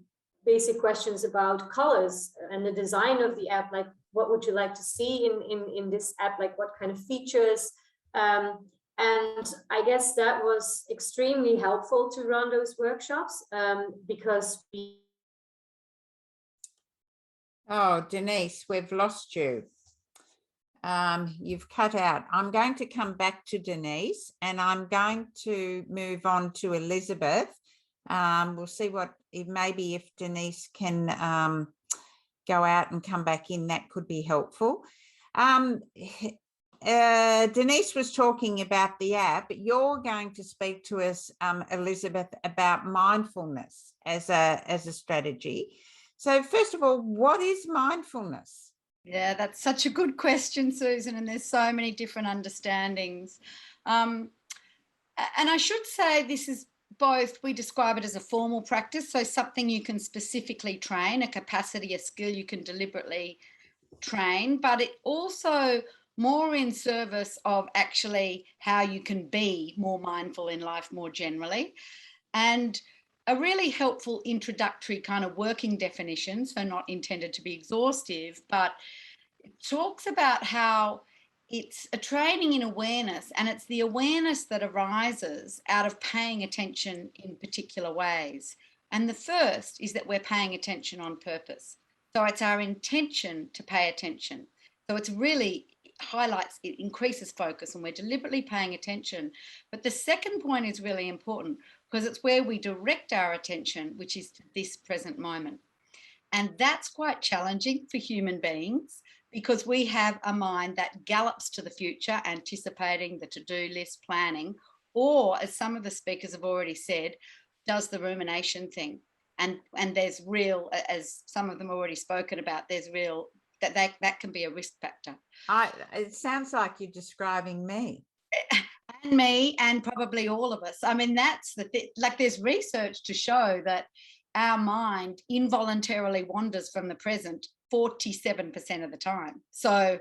basic questions about colors and the design of the app, like what would you like to see in this app, like what kind of features. And I guess that was extremely helpful to run those workshops because we... Oh, Denise, we've lost you. You've cut out. I'm going to come back to Denise, and I'm going to move on to Elizabeth. We'll see maybe if Denise can go out and come back in, that could be helpful. Denise was talking about the app. You're going to speak to us, Elizabeth, about mindfulness as a strategy. So first of all, what is mindfulness? Yeah, that's such a good question, Susan, and there's so many different understandings. And I should say this is both, we describe it as a formal practice, so something you can specifically train, a capacity, a skill you can deliberately train, but it also more in service of actually how you can be more mindful in life more generally. And a really helpful introductory kind of working definition, so not intended to be exhaustive, but it talks about how it's a training in awareness, and it's the awareness that arises out of paying attention in particular ways. And the first is that we're paying attention on purpose. So it's our intention to pay attention. So it's really highlights, it increases focus, and we're deliberately paying attention. But the second point is really important because it's where we direct our attention, which is to this present moment. And that's quite challenging for human beings because we have a mind that gallops to the future, anticipating the to-do list, planning, or, as some of the speakers have already said, does the rumination thing. And there's real, as some of them already spoken about, there's real, that can be a risk factor. It sounds like you're describing me. And me, and probably all of us. I mean, that's like there's research to show that our mind involuntarily wanders from the present 47% of the time. So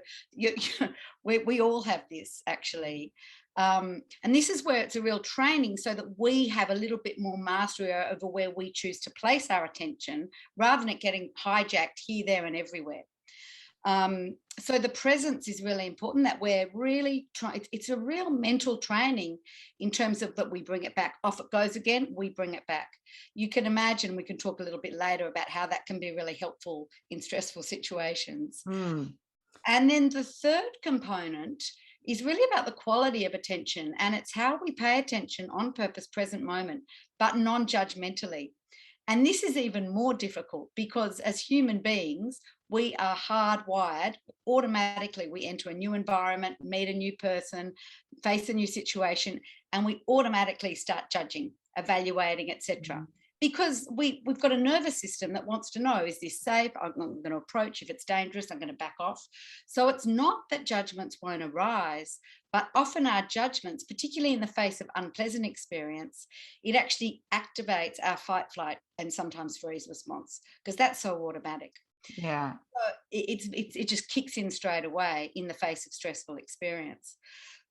we all have this actually. And this is where it's a real training so that we have a little bit more mastery over where we choose to place our attention rather than it getting hijacked here, there and everywhere. So the presence is really important, that we're really trying, it's a real mental training in terms of that we bring it back. Off it goes again, we bring it back. You can imagine, we can talk a little bit later about how that can be really helpful in stressful situations. And then the third component is really about the quality of attention, and it's how we pay attention on purpose, present moment, but non-judgmentally. And this is even more difficult because as human beings, we are hardwired. Automatically, we enter a new environment, meet a new person, face a new situation, and we automatically start judging, evaluating, etc. Because we've got a nervous system that wants to know, is this safe? I'm going to approach. If it's dangerous, I'm going to back off. So it's not that judgments won't arise, but often our judgments, particularly in the face of unpleasant experience, it actually activates our fight, flight, and sometimes freeze response, because that's so automatic. Yeah. So it just kicks in straight away in the face of stressful experience.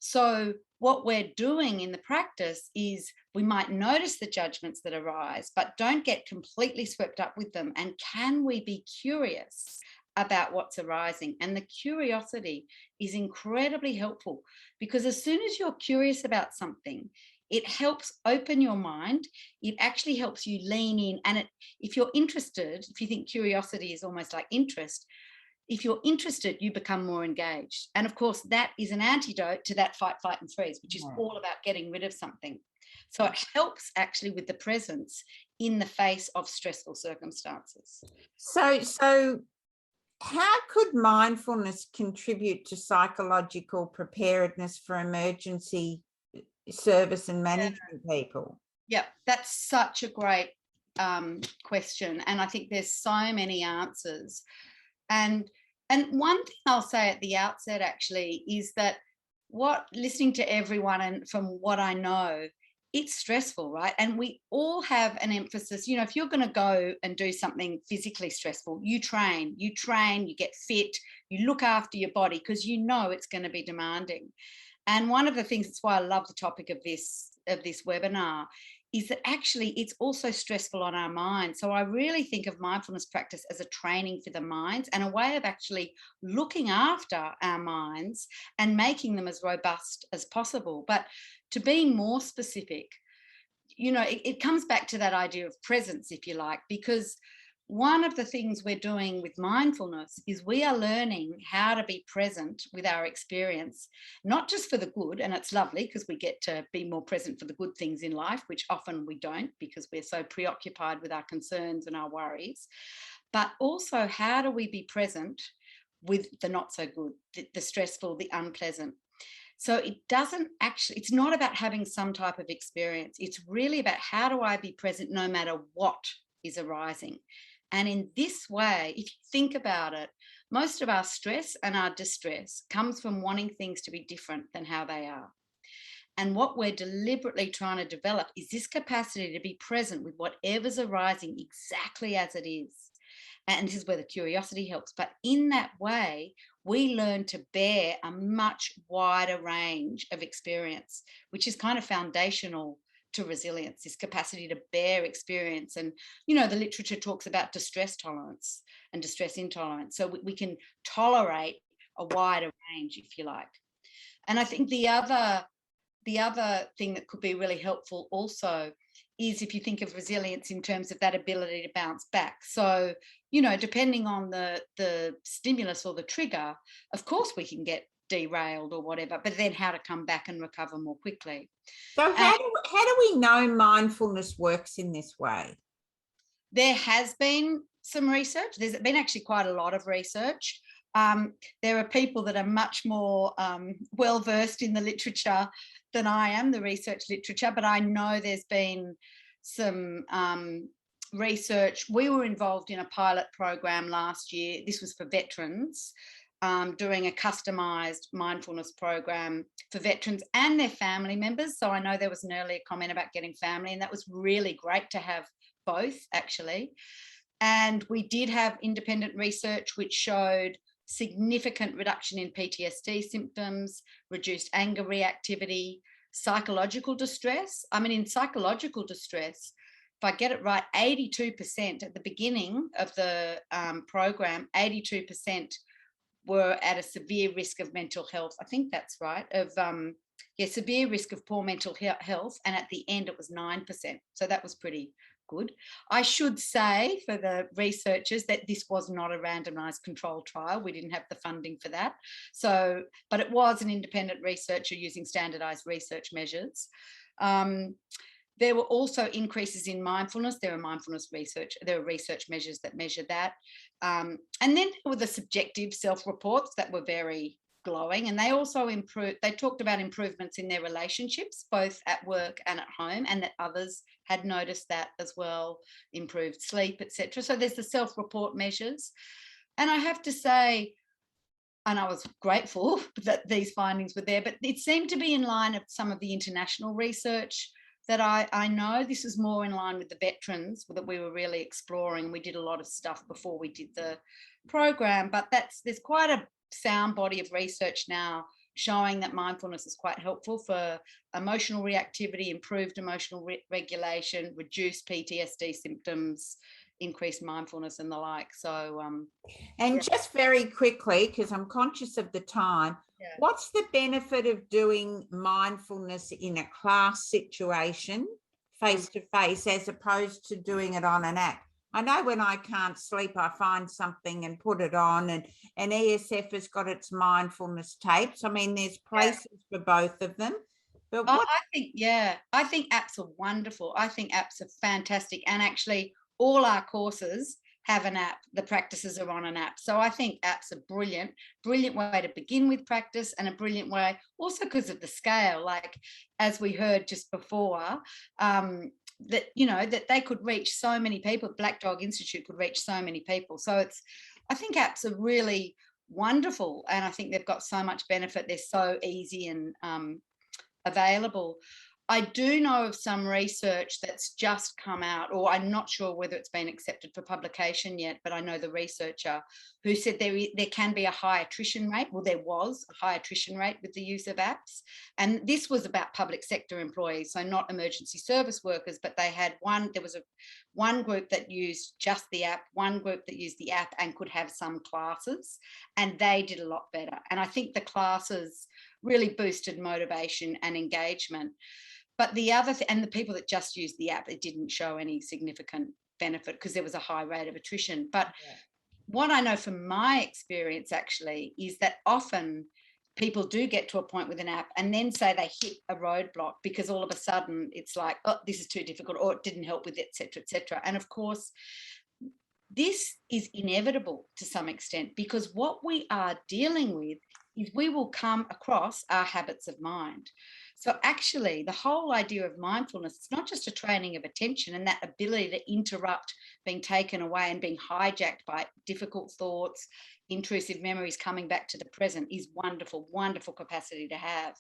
So what we're doing in the practice is we might notice the judgments that arise, but don't get completely swept up with them. And can we be curious about what's arising? And the curiosity is incredibly helpful, because as soon as you're curious about something, it helps open your mind. It actually helps you lean in. And if you're interested, if you think curiosity is almost like interest, if you're interested, you become more engaged. And of course, that is an antidote to that fight, flight, and freeze, which is all about getting rid of something. So it helps actually with the presence in the face of stressful circumstances. So how could mindfulness contribute to psychological preparedness for emergency service and management people? Yeah, that's such a great question. And I think there's so many answers. And one thing I'll say at the outset actually is that listening to everyone, and from what I know, it's stressful, right? And we all have an emphasis, you know, if you're going to go and do something physically stressful, you train, you get fit, you look after your body because you know it's going to be demanding. And one of the things, that's why I love the topic of this webinar, is that actually it's also stressful on our mind. So I really think of mindfulness practice as a training for the minds and a way of actually looking after our minds and making them as robust as possible. But to be more specific, you know, it comes back to that idea of presence, if you like, because one of the things we're doing with mindfulness is we are learning how to be present with our experience, not just for the good, and it's lovely because we get to be more present for the good things in life, which often we don't because we're so preoccupied with our concerns and our worries, but also how do we be present with the not so good, the stressful, the unpleasant. So it doesn't actually, it's not about having some type of experience. It's really about how do I be present no matter what is arising. And in this way, if you think about it, most of our stress and our distress comes from wanting things to be different than how they are. And what we're deliberately trying to develop is this capacity to be present with whatever's arising exactly as it is. And this is where the curiosity helps. But in that way, we learn to bear a much wider range of experience, which is kind of foundational to resilience, this capacity to bear experience. And, you know, the literature talks about distress tolerance and distress intolerance. So we can tolerate a wider range, if you like. And I think the other thing that could be really helpful also is if you think of resilience in terms of that ability to bounce back. So, you know, depending on the stimulus or the trigger, of course we can get derailed or whatever, but then how to come back and recover more quickly. So how do we know mindfulness works in this way? There has been some research. There's been actually quite a lot of research. There are people that are much more well-versed in the literature than I am, the research literature, but I know there's been some research. We were involved in a pilot program last year. This was for veterans, doing a customised mindfulness program for veterans and their family members. So I know there was an earlier comment about getting family, and that was really great to have both, actually. And we did have independent research which showed significant reduction in PTSD symptoms, reduced anger reactivity, psychological distress. I mean, in psychological distress, if I get it right, 82% at the beginning of the program, 82% were at a severe risk of mental health. I think that's right, of severe risk of poor mental health. And at the end, it was 9%. So that was pretty good. I should say for the researchers that this was not a randomized controlled trial. We didn't have the funding for that. So, but it was an independent researcher using standardized research measures. There were also increases in mindfulness. There were research measures that measure that. And then there were the subjective self-reports that were very glowing, and they also talked about improvements in their relationships, both at work and at home, and that others had noticed that as well, improved sleep, etc. So there's the self-report measures. And I have to say, and I was grateful that these findings were there, but it seemed to be in line of some of the international research that I know. This is more in line with the veterans that we were really exploring. We did a lot of stuff before we did the program, but there's quite a sound body of research now showing that mindfulness is quite helpful for emotional reactivity, improved emotional regulation, reduced PTSD symptoms, increased mindfulness and the like. So and just very quickly, because I'm conscious of the time, what's the benefit of doing mindfulness in a class situation face to face as opposed to doing it on an app? I know when I can't sleep, I find something and put it on, and ESF has got its mindfulness tapes. I mean, there's places for both of them. But I think apps are wonderful. I think apps are fantastic. And actually, all our courses have an app. The practices are on an app. So I think apps are brilliant way to begin with practice, and a brilliant way also because of the scale. Like, as we heard just before, that, you know, that they could reach so many people. Black Dog Institute could reach so many people. So I think apps are really wonderful, and I think they've got so much benefit. They're so easy and available. I do know of some research that's just come out, or I'm not sure whether it's been accepted for publication yet, but I know the researcher who said there can be a high attrition rate. Well, there was a high attrition rate with the use of apps. And this was about public sector employees, so not emergency service workers, but there was one group that used just the app, one group that used the app and could have some classes, and they did a lot better. And I think the classes really boosted motivation and engagement. But the other and the people that just used the app, it didn't show any significant benefit because there was a high rate of attrition. But what I know from my experience actually is that often people do get to a point with an app and then say they hit a roadblock because all of a sudden it's like, oh, this is too difficult, or it didn't help with it, et cetera, et cetera. And of course, this is inevitable to some extent, because what we are dealing with is we will come across our habits of mind. So actually, the whole idea of mindfulness, it's not just a training of attention and that ability to interrupt being taken away and being hijacked by difficult thoughts, intrusive memories coming back to the present is wonderful, wonderful capacity to have.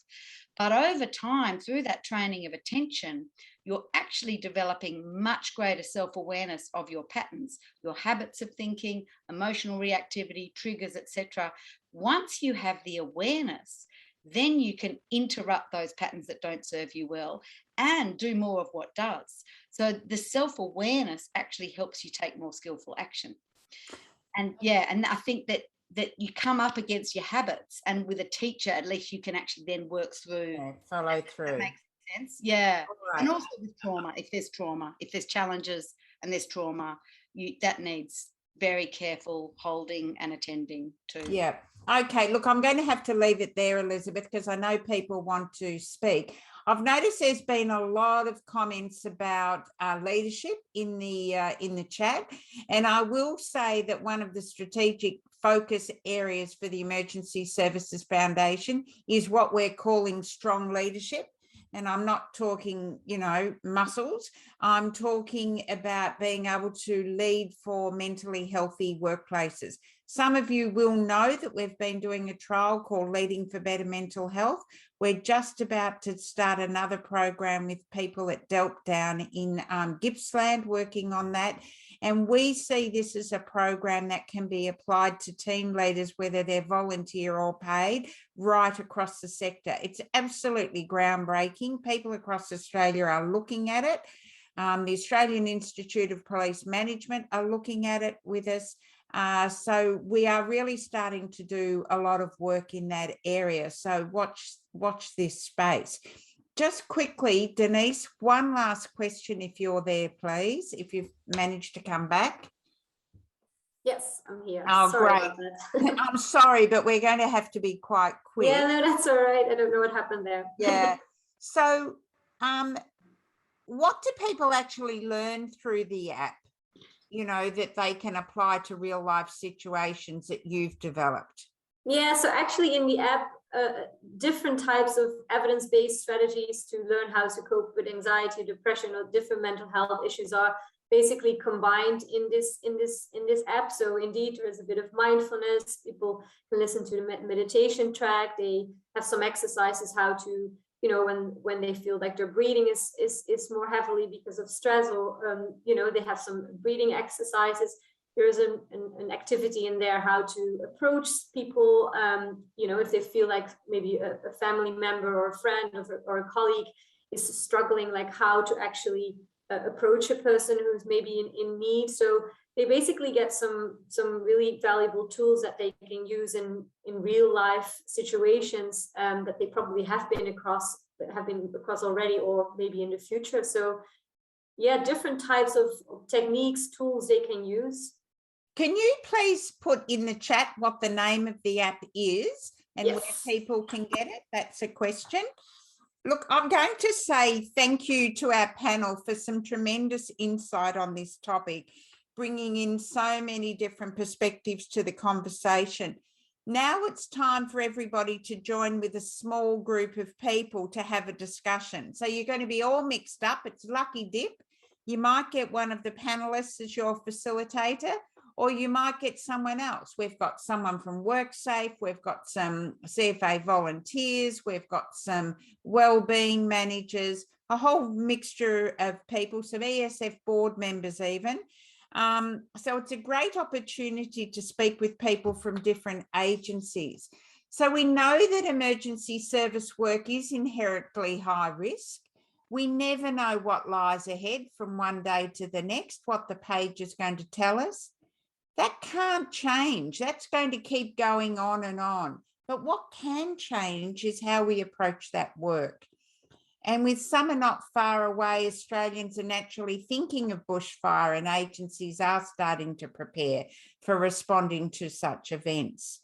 But over time, through that training of attention, you're actually developing much greater self-awareness of your patterns, your habits of thinking, emotional reactivity, triggers, etc. Once you have the awareness, then you can interrupt those patterns that don't serve you well and do more of what does. So the self-awareness actually helps you take more skillful action. And and I think that you come up against your habits, and with a teacher, at least you can actually then work through. Follow through. That makes sense. Yeah. Right. And also with trauma, if there's challenges and there's trauma, that needs very careful holding and attending to. Yeah. Okay, look, I'm going to have to leave it there, Elizabeth, because I know people want to speak. I've noticed there's been a lot of comments about leadership in the chat, and I will say that one of the strategic focus areas for the Emergency Services Foundation is what we're calling strong leadership. And I'm not talking, muscles. I'm talking about being able to lead for mentally healthy workplaces. Some of you will know that we've been doing a trial called Leading for Better Mental Health. We're just about to start another program with people at Delp down in Gippsland working on that. And we see this as a program that can be applied to team leaders, whether they're volunteer or paid, right across the sector. It's absolutely groundbreaking. People across Australia are looking at it. The Australian Institute of Police Management are looking at it with us. So we are really starting to do a lot of work in that area. So watch this space. Just quickly, Denise, one last question if you're there, please, if you've managed to come back. Yes, I'm here. Oh, sorry great. about that. I'm sorry, but we're going to have to be quite quick. Yeah, no, that's all right. I don't know what happened there. Yeah. So what do people actually learn through the app, that they can apply to real life situations that you've developed? Yeah, so actually in the app, different types of evidence-based strategies to learn how to cope with anxiety, depression, or different mental health issues are basically combined in this app. So indeed, there is a bit of mindfulness. People can listen to the meditation track. They have some exercises how to, when they feel like their breathing is more heavily because of stress, or they have some breathing exercises. There is an activity in there how to approach people, if they feel like maybe a family member or a friend or a colleague is struggling, like how to actually approach a person who's maybe in need. So they basically get some really valuable tools that they can use in real life situations that they probably have been across already, or maybe in the future. So yeah, different types of techniques, tools they can use. Can you please put in the chat what the name of the app is and Yes. where people can get it? That's a question. Look, I'm going to say thank you to our panel for some tremendous insight on this topic, bringing in so many different perspectives to the conversation. Now it's time for everybody to join with a small group of people to have a discussion. So you're going to be all mixed up. It's lucky dip. You might get one of the panelists as your facilitator, or you might get someone else. We've got someone from WorkSafe, we've got some CFA volunteers, we've got some wellbeing managers, a whole mixture of people, some ESF board members even. So it's a great opportunity to speak with people from different agencies. So we know that emergency service work is inherently high risk. We never know what lies ahead from one day to the next, what the page is going to tell us. That can't change. That's going to keep going on and on. But what can change is how we approach that work. And with summer not far away, Australians are naturally thinking of bushfire, and agencies are starting to prepare for responding to such events.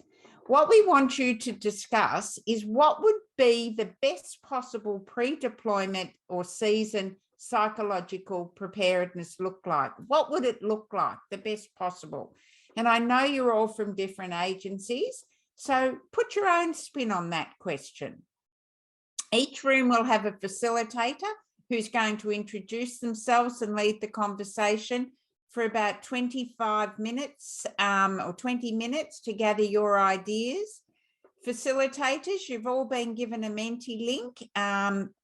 What we want you to discuss is what would be the best possible pre-deployment or season psychological preparedness look like? What would it look like, the best possible? And I know you're all from different agencies, so put your own spin on that question. Each room will have a facilitator who's going to introduce themselves and lead the conversation for about 25 minutes or 20 minutes to gather your ideas. Facilitators, you've all been given a Menti link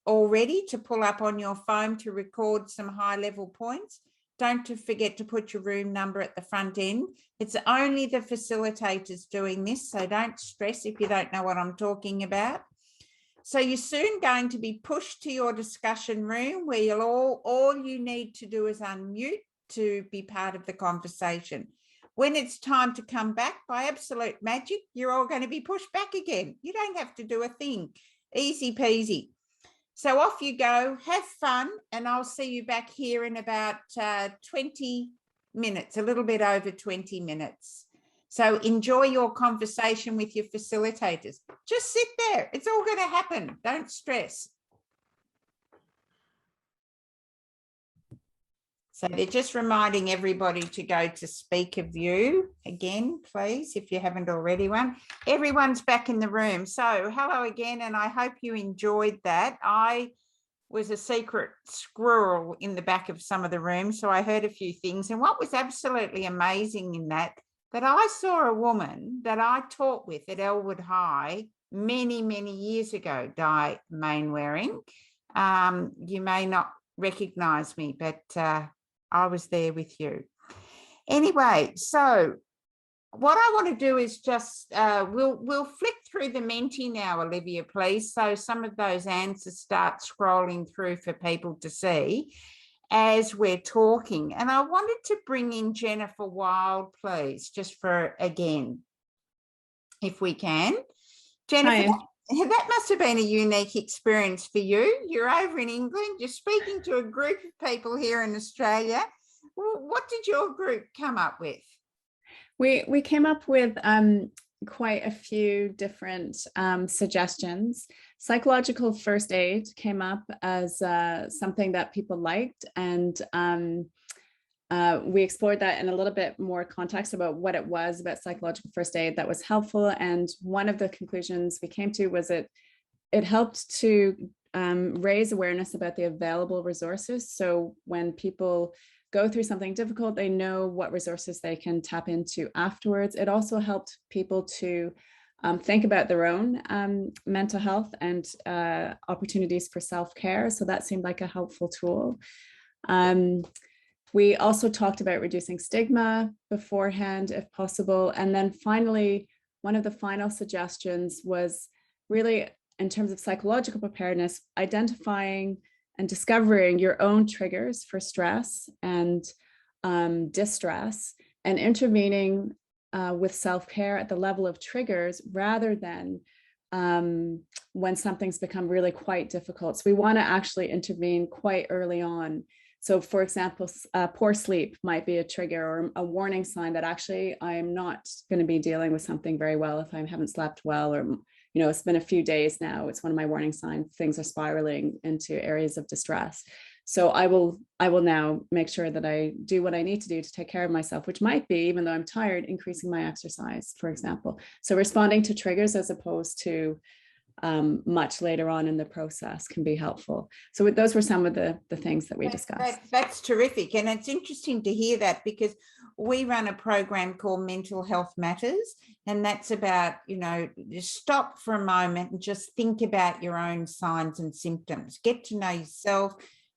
already to pull up on your phone to record some high-level points. Don't forget to put your room number at the front end. It's only the facilitators doing this, so don't stress if you don't know what I'm talking about. So you're soon going to be pushed to your discussion room where you'll all you need to do is unmute to be part of the conversation. When it's time to come back, by absolute magic, you're all going to be pushed back again. You don't have to do a thing. Easy peasy. So off you go, have fun, and I'll see you back here in about 20 minutes, a little bit over 20 minutes. So enjoy your conversation with your facilitators. Just sit there. It's all going to happen. Don't stress. So they're just reminding everybody to go to speaker view again, please, if you haven't already one. Everyone's back in the room. So hello again, and I hope you enjoyed that. I was a secret squirrel in the back of some of the rooms, so I heard a few things. And what was absolutely amazing in that I saw a woman that I taught with at Elwood High many, many years ago, Di Mainwaring. You may not recognise me, but I was there with you. Anyway, so what I want to do is just, we'll flick through the Menti now, Olivia, please. So some of those answers start scrolling through for people to see as we're talking. And I wanted to bring in Jennifer Wilde, please, just for, again, if we can. Jennifer, that must have been a unique experience for you. You're over in England, you're speaking to a group of people here in Australia. What did your group come up with? We came up with quite a few different suggestions. Psychological first aid came up as something that people liked, and we explored that in a little bit more context about what it was about psychological first aid that was helpful. And one of the conclusions we came to was it helped to raise awareness about the available resources. So when people go through something difficult, they know what resources they can tap into afterwards. It also helped people to think about their own mental health and opportunities for self-care. So that seemed like a helpful tool. We also talked about reducing stigma beforehand, if possible. And then finally, one of the final suggestions was really, in terms of psychological preparedness, identifying and discovering your own triggers for stress and distress, and intervening with self-care at the level of triggers rather than when something's become really quite difficult. So we want to actually intervene quite early on. So for example, poor sleep might be a trigger or a warning sign that actually I'm not going to be dealing with something very well if I haven't slept well, or it's been a few days now. It's one of my warning signs. Things are spiraling into areas of distress. So I will now make sure that I do what I need to do to take care of myself, which might be, even though I'm tired, increasing my exercise, for example. So responding to triggers as opposed to much later on in the process can be helpful. So those were some of the things that we discussed. That's terrific. And it's interesting to hear that, because we run a program called Mental Health Matters, and that's about, you know, just stop for a moment and just think about your own signs and symptoms. Get to know yourself,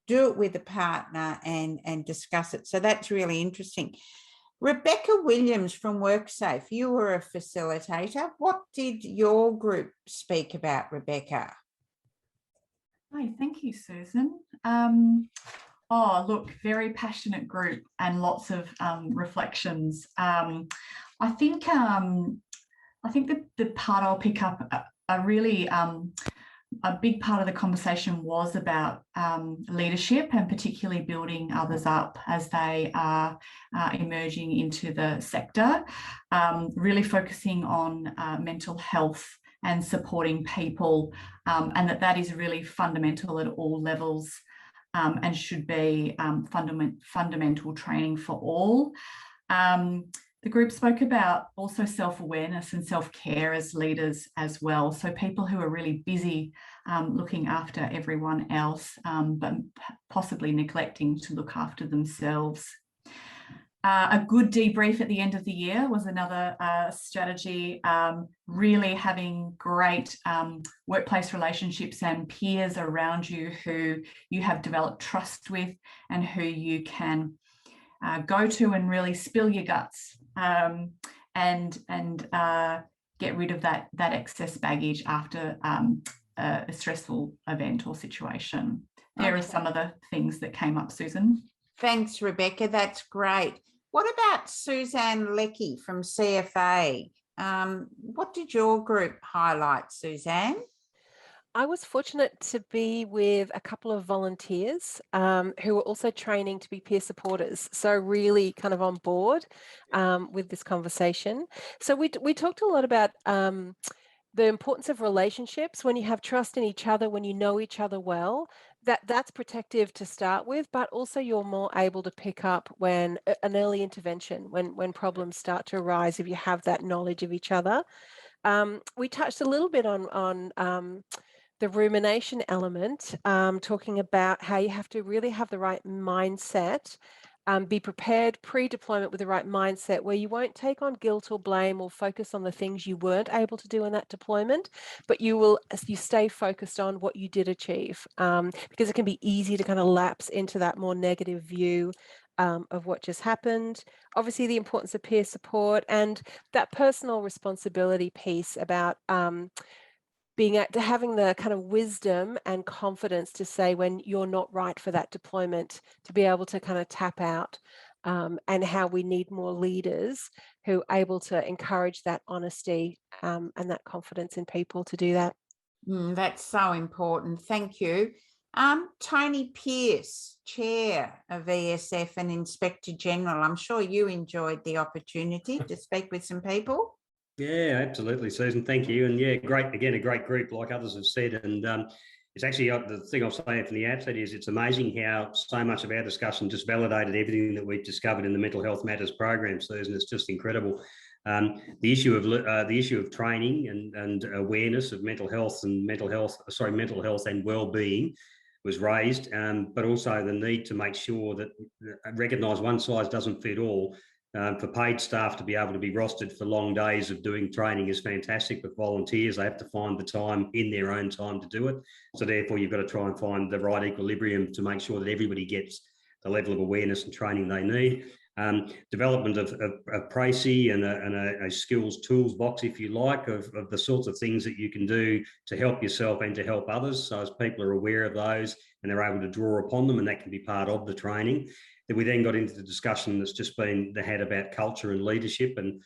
do it with a partner and discuss it. So that's really interesting. Rebecca Williams from WorkSafe, you were a facilitator. What did your group speak about, Rebecca? Hi, thank you, Susan. Oh, look, very passionate group and lots of reflections. I think the part I'll pick up a really a big part of the conversation was about leadership, and particularly building others up as they are emerging into the sector, really focusing on mental health and supporting people, and that is really fundamental at all levels, and should be fundamental training for all. The group spoke about also self-awareness and self-care as leaders as well. So people who are really busy looking after everyone else, but possibly neglecting to look after themselves. A good debrief at the end of the year was another strategy, really having great workplace relationships and peers around you who you have developed trust with and who you can go to and really spill your guts and get rid of that excess baggage after a stressful event or situation. There are some of the things that came up, Susan. Thanks, Rebecca. That's great. What about Suzanne Leckie from CFA? What did your group highlight, Suzanne? I was fortunate to be with a couple of volunteers who were also training to be peer supporters. So really kind of on board with this conversation. So we talked a lot about the importance of relationships when you have trust in each other, when you know each other well. That's protective to start with, but also you're more able to pick up when an early intervention, when problems start to arise, if you have that knowledge of each other. We touched a little bit on the rumination element, talking about how you have to really have the right mindset, be prepared pre-deployment with the right mindset, where you won't take on guilt or blame or focus on the things you weren't able to do in that deployment, but you stay focused on what you did achieve, because it can be easy to kind of lapse into that more negative view of what just happened. Obviously, the importance of peer support and that personal responsibility piece about having the kind of wisdom and confidence to say when you're not right for that deployment, to be able to kind of tap out, and how we need more leaders who are able to encourage that honesty and that confidence in people to do that. That's so important. Thank you. Tony Pearce, Chair of ESF and Inspector General. I'm sure you enjoyed the opportunity to speak with some people. Yeah, absolutely, Susan. Thank you. And yeah, great. Again, a great group, like others have said. And it's actually the thing I'll say from the outset is it's amazing how so much of our discussion just validated everything that we've discovered in the Mental Health Matters program, Susan. It's just incredible. The issue of training and awareness of mental health and well-being was raised, but also the need to make sure that recognise one size doesn't fit all. For paid staff to be able to be rostered for long days of doing training is fantastic, but volunteers, they have to find the time in their own time to do it. So therefore, you've got to try and find the right equilibrium to make sure that everybody gets the level of awareness and training they need. Development of précis and a skills tools box, if you like, of the sorts of things that you can do to help yourself and to help others. So as people are aware of those and they're able to draw upon them, and that can be part of the training. We then got into the discussion that's just been had about culture and leadership, and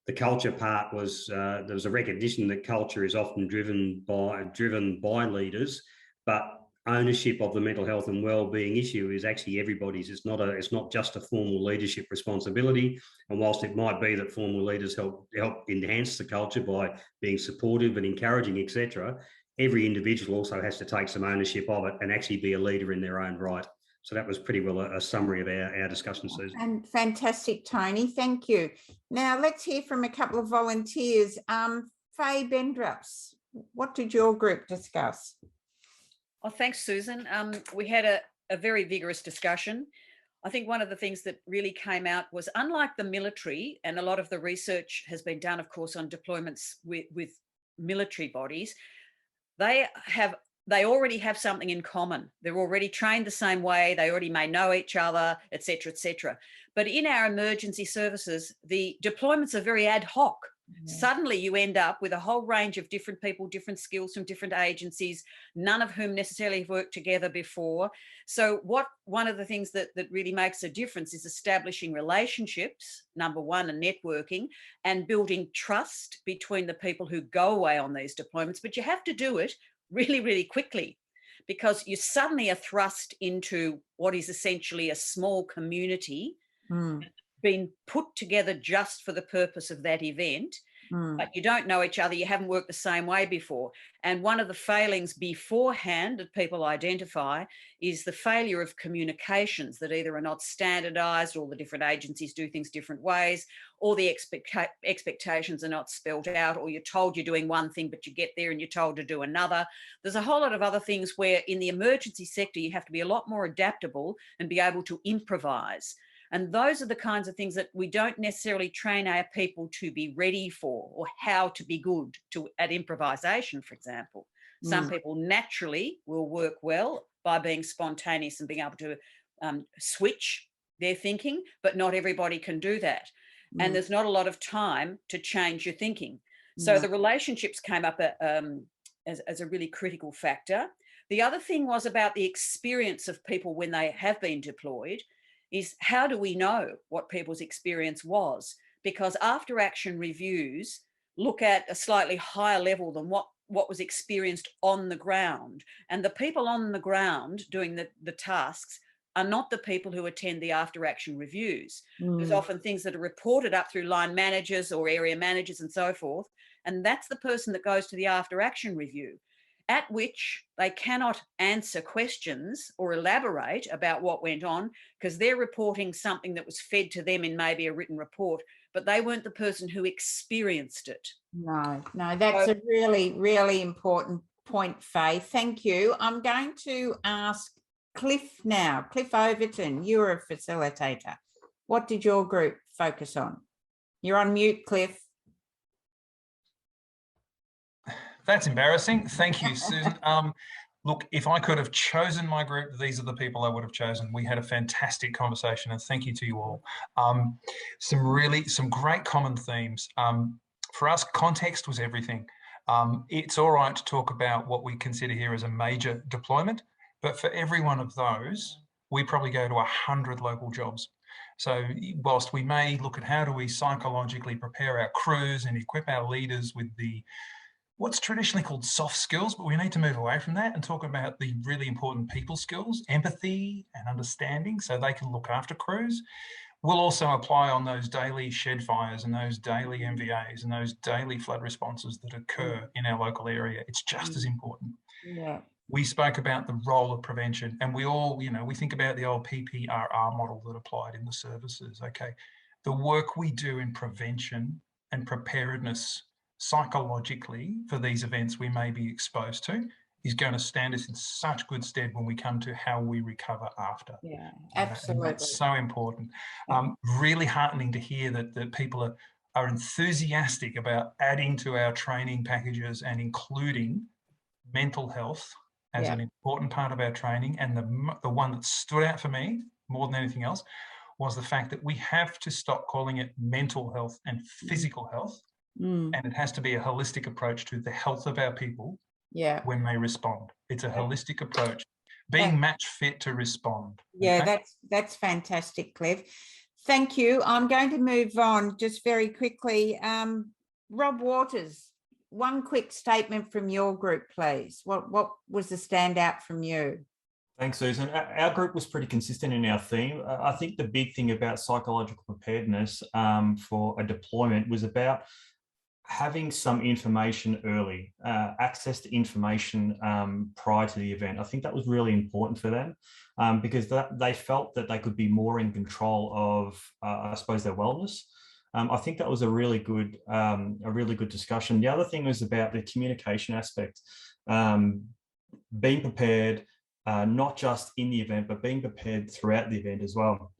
the culture part was there was a recognition that culture is often driven by leaders, but ownership of the mental health and well-being issue is actually everybody's. It's not just a formal leadership responsibility. And whilst it might be that formal leaders help enhance the culture by being supportive and encouraging, etc., every individual also has to take some ownership of it and actually be a leader in their own right. So that was pretty well a summary of our discussion, Susan. And fantastic, Tony. Thank you. Now let's hear from a couple of volunteers. Faye Bendrups, what did your group discuss? Oh, thanks, Susan. We had a very vigorous discussion. I think one of the things that really came out was, unlike the military, and a lot of the research has been done, of course, on deployments with military bodies, they already have something in common. They're already trained the same way. They already may know each other, et cetera, et cetera. But in our emergency services, the deployments are very ad hoc. Suddenly you end up with a whole range of different people, different skills from different agencies, none of whom necessarily have worked together before. So one of the things that really makes a difference is establishing relationships, number one, and networking, and building trust between the people who go away on these deployments. But you have to do it really, really quickly, because you suddenly are thrust into what is essentially a small community been put together just for the purpose of that event, but you don't know each other, you haven't worked the same way before. And one of the failings beforehand that people identify is the failure of communications, that either are not standardized, or the different agencies do things different ways, or the expectations are not spelled out, or you're told you're doing one thing but you get there and you're told to do another. There's a whole lot of other things where in the emergency sector you have to be a lot more adaptable and be able to improvise. And those are the kinds of things that we don't necessarily train our people to be ready for, or how to be good at improvisation, for example. Some people naturally will work well by being spontaneous and being able to switch their thinking, but not everybody can do that. And there's not a lot of time to change your thinking. So the relationships came up as a really critical factor. The other thing was about the experience of people when they have been deployed. Is how do we know what people's experience was? Because after action reviews look at a slightly higher level than what was experienced on the ground. And the people on the ground doing the tasks are not the people who attend the after action reviews. There's often things that are reported up through line managers or area managers and so forth. And that's the person that goes to the after action review, at which they cannot answer questions or elaborate about what went on, because they're reporting something that was fed to them in maybe a written report, but they weren't the person who experienced it. No, that's a really, really important point, Faye. Thank you. I'm going to ask Cliff now. Cliff Overton, you're a facilitator. What did your group focus on? You're on mute, Cliff. That's embarrassing. Thank you, Susan. Look, if I could have chosen my group, these are the people I would have chosen. We had a fantastic conversation, and thank you to you all. Some great common themes. For us, context was everything. It's all right to talk about what we consider here as a major deployment, but for every one of those, we probably go to 100 local jobs. So whilst we may look at how do we psychologically prepare our crews and equip our leaders with what's traditionally called soft skills, but we need to move away from that and talk about the really important people skills, empathy and understanding, so they can look after crews. We'll also apply on those daily shed fires and those daily MVAs and those daily flood responses that occur in our local area. It's just as important. Yeah. We spoke about the role of prevention, and we all, we think about the old PPRR model that applied in the services. Okay, the work we do in prevention and preparedness psychologically for these events we may be exposed to is going to stand us in such good stead when we come to how we recover after. Yeah, absolutely. And that's so important. Really heartening to hear that people are enthusiastic about adding to our training packages and including mental health as an important part of our training. And the one that stood out for me more than anything else was the fact that we have to stop calling it mental health and physical health. And it has to be a holistic approach to the health of our people when they respond. It's a holistic approach, being match fit to respond. Yeah, that's fantastic, Cliff. Thank you. I'm going to move on just very quickly. Rob Waters, one quick statement from your group, please. What was the standout from you? Thanks, Susan. Our group was pretty consistent in our theme. I think the big thing about psychological preparedness for a deployment was about having some information early, access to information prior to the event. I think that was really important for them because they felt that they could be more in control of, I suppose, their wellness. I think that was a really good discussion. The other thing was about the communication aspect, being prepared, not just in the event, but being prepared throughout the event as well.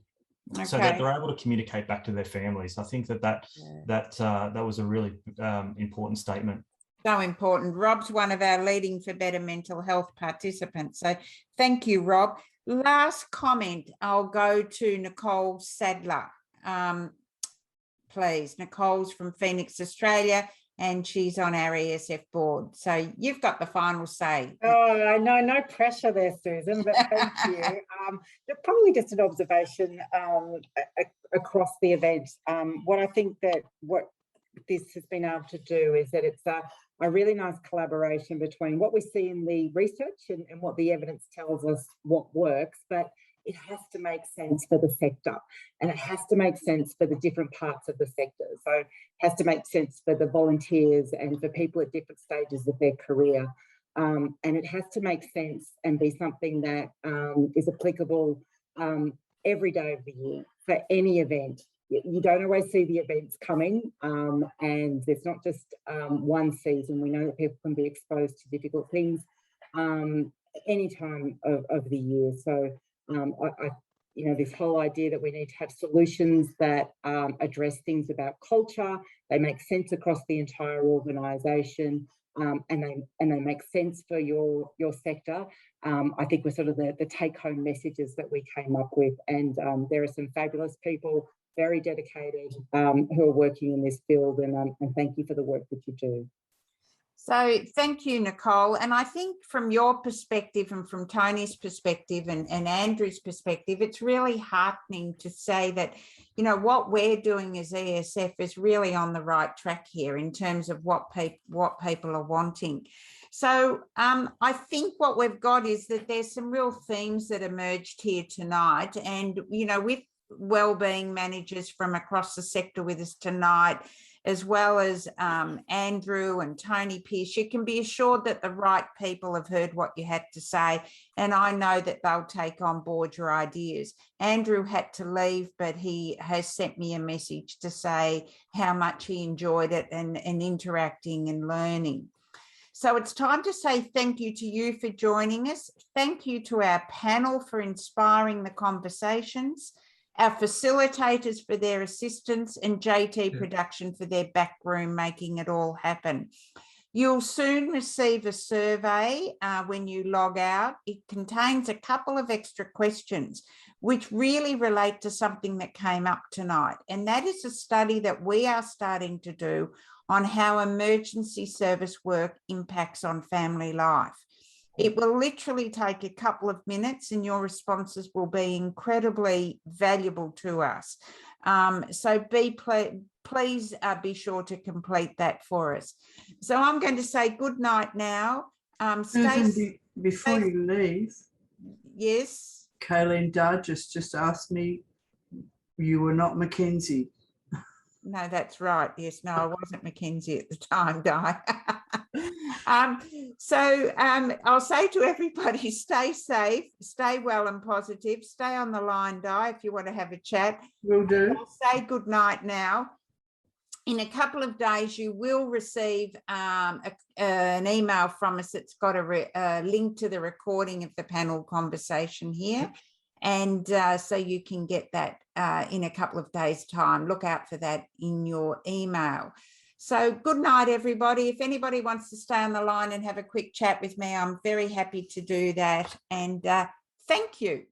Okay. So that they're able to communicate back to their families. I think that was a really important statement. So important. Rob's one of our Leading for Better Mental Health participants. So thank you, Rob. Last comment, I'll go to Nicole Sadler. Please. Nicole's from Phoenix, Australia, and she's on our ESF board. So you've got the final say. Oh, I know, no pressure there, Susan, but thank you. Probably just an observation across the event. What I think that what this has been able to do is that it's a really nice collaboration between what we see in the research and what the evidence tells us what works, but it has to make sense for the sector, and it has to make sense for the different parts of the sector. So it has to make sense for the volunteers and for people at different stages of their career. And it has to make sense and be something that is applicable every day of the year for any event. You don't always see the events coming, and there's not just one season. We know that people can be exposed to difficult things any time of the year. So this whole idea that we need to have solutions that address things about culture, they make sense across the entire organisation, and they make sense for your sector. I think were sort of the take-home messages that we came up with, and there are some fabulous people, very dedicated, who are working in this field, and thank you for the work that you do. So thank you, Nicole. And I think from your perspective and from Tony's perspective and Andrew's perspective, it's really heartening to say that, what we're doing as ESF is really on the right track here in terms of what people are wanting. So I think what we've got is that there's some real themes that emerged here tonight. And, with wellbeing managers from across the sector with us tonight, as well as Andrew and Tony Pierce, you can be assured that the right people have heard what you had to say, and I know that they'll take on board your ideas. Andrew had to leave, but he has sent me a message to say how much he enjoyed it and interacting and learning. So it's time to say thank you to you for joining us. Thank you to our panel for inspiring the conversations, our facilitators for their assistance, and JT Production for their backroom making it all happen. You'll soon receive a survey when you log out. It contains a couple of extra questions which really relate to something that came up tonight, and that is a study that we are starting to do on how emergency service work impacts on family life. It will literally take a couple of minutes, and your responses will be incredibly valuable to us. So please be sure to complete that for us. So I'm going to say good night now. Susan, before you leave. Yes. Kayleen Dargis just asked me, you were not Mackenzie. No, that's right. Yes, no, I wasn't Mackenzie at the time, Di. I'll say to everybody, stay safe, stay well and positive, stay on the line, Di, if you want to have a chat. Will do. I'll say good night now. In a couple of days, you will receive an email from us that's got a link to the recording of the panel conversation here. And so you can get that in a couple of days' time. Look out for that in your email. So good night, everybody. If anybody wants to stay on the line and have a quick chat with me, I'm very happy to do that. And thank you.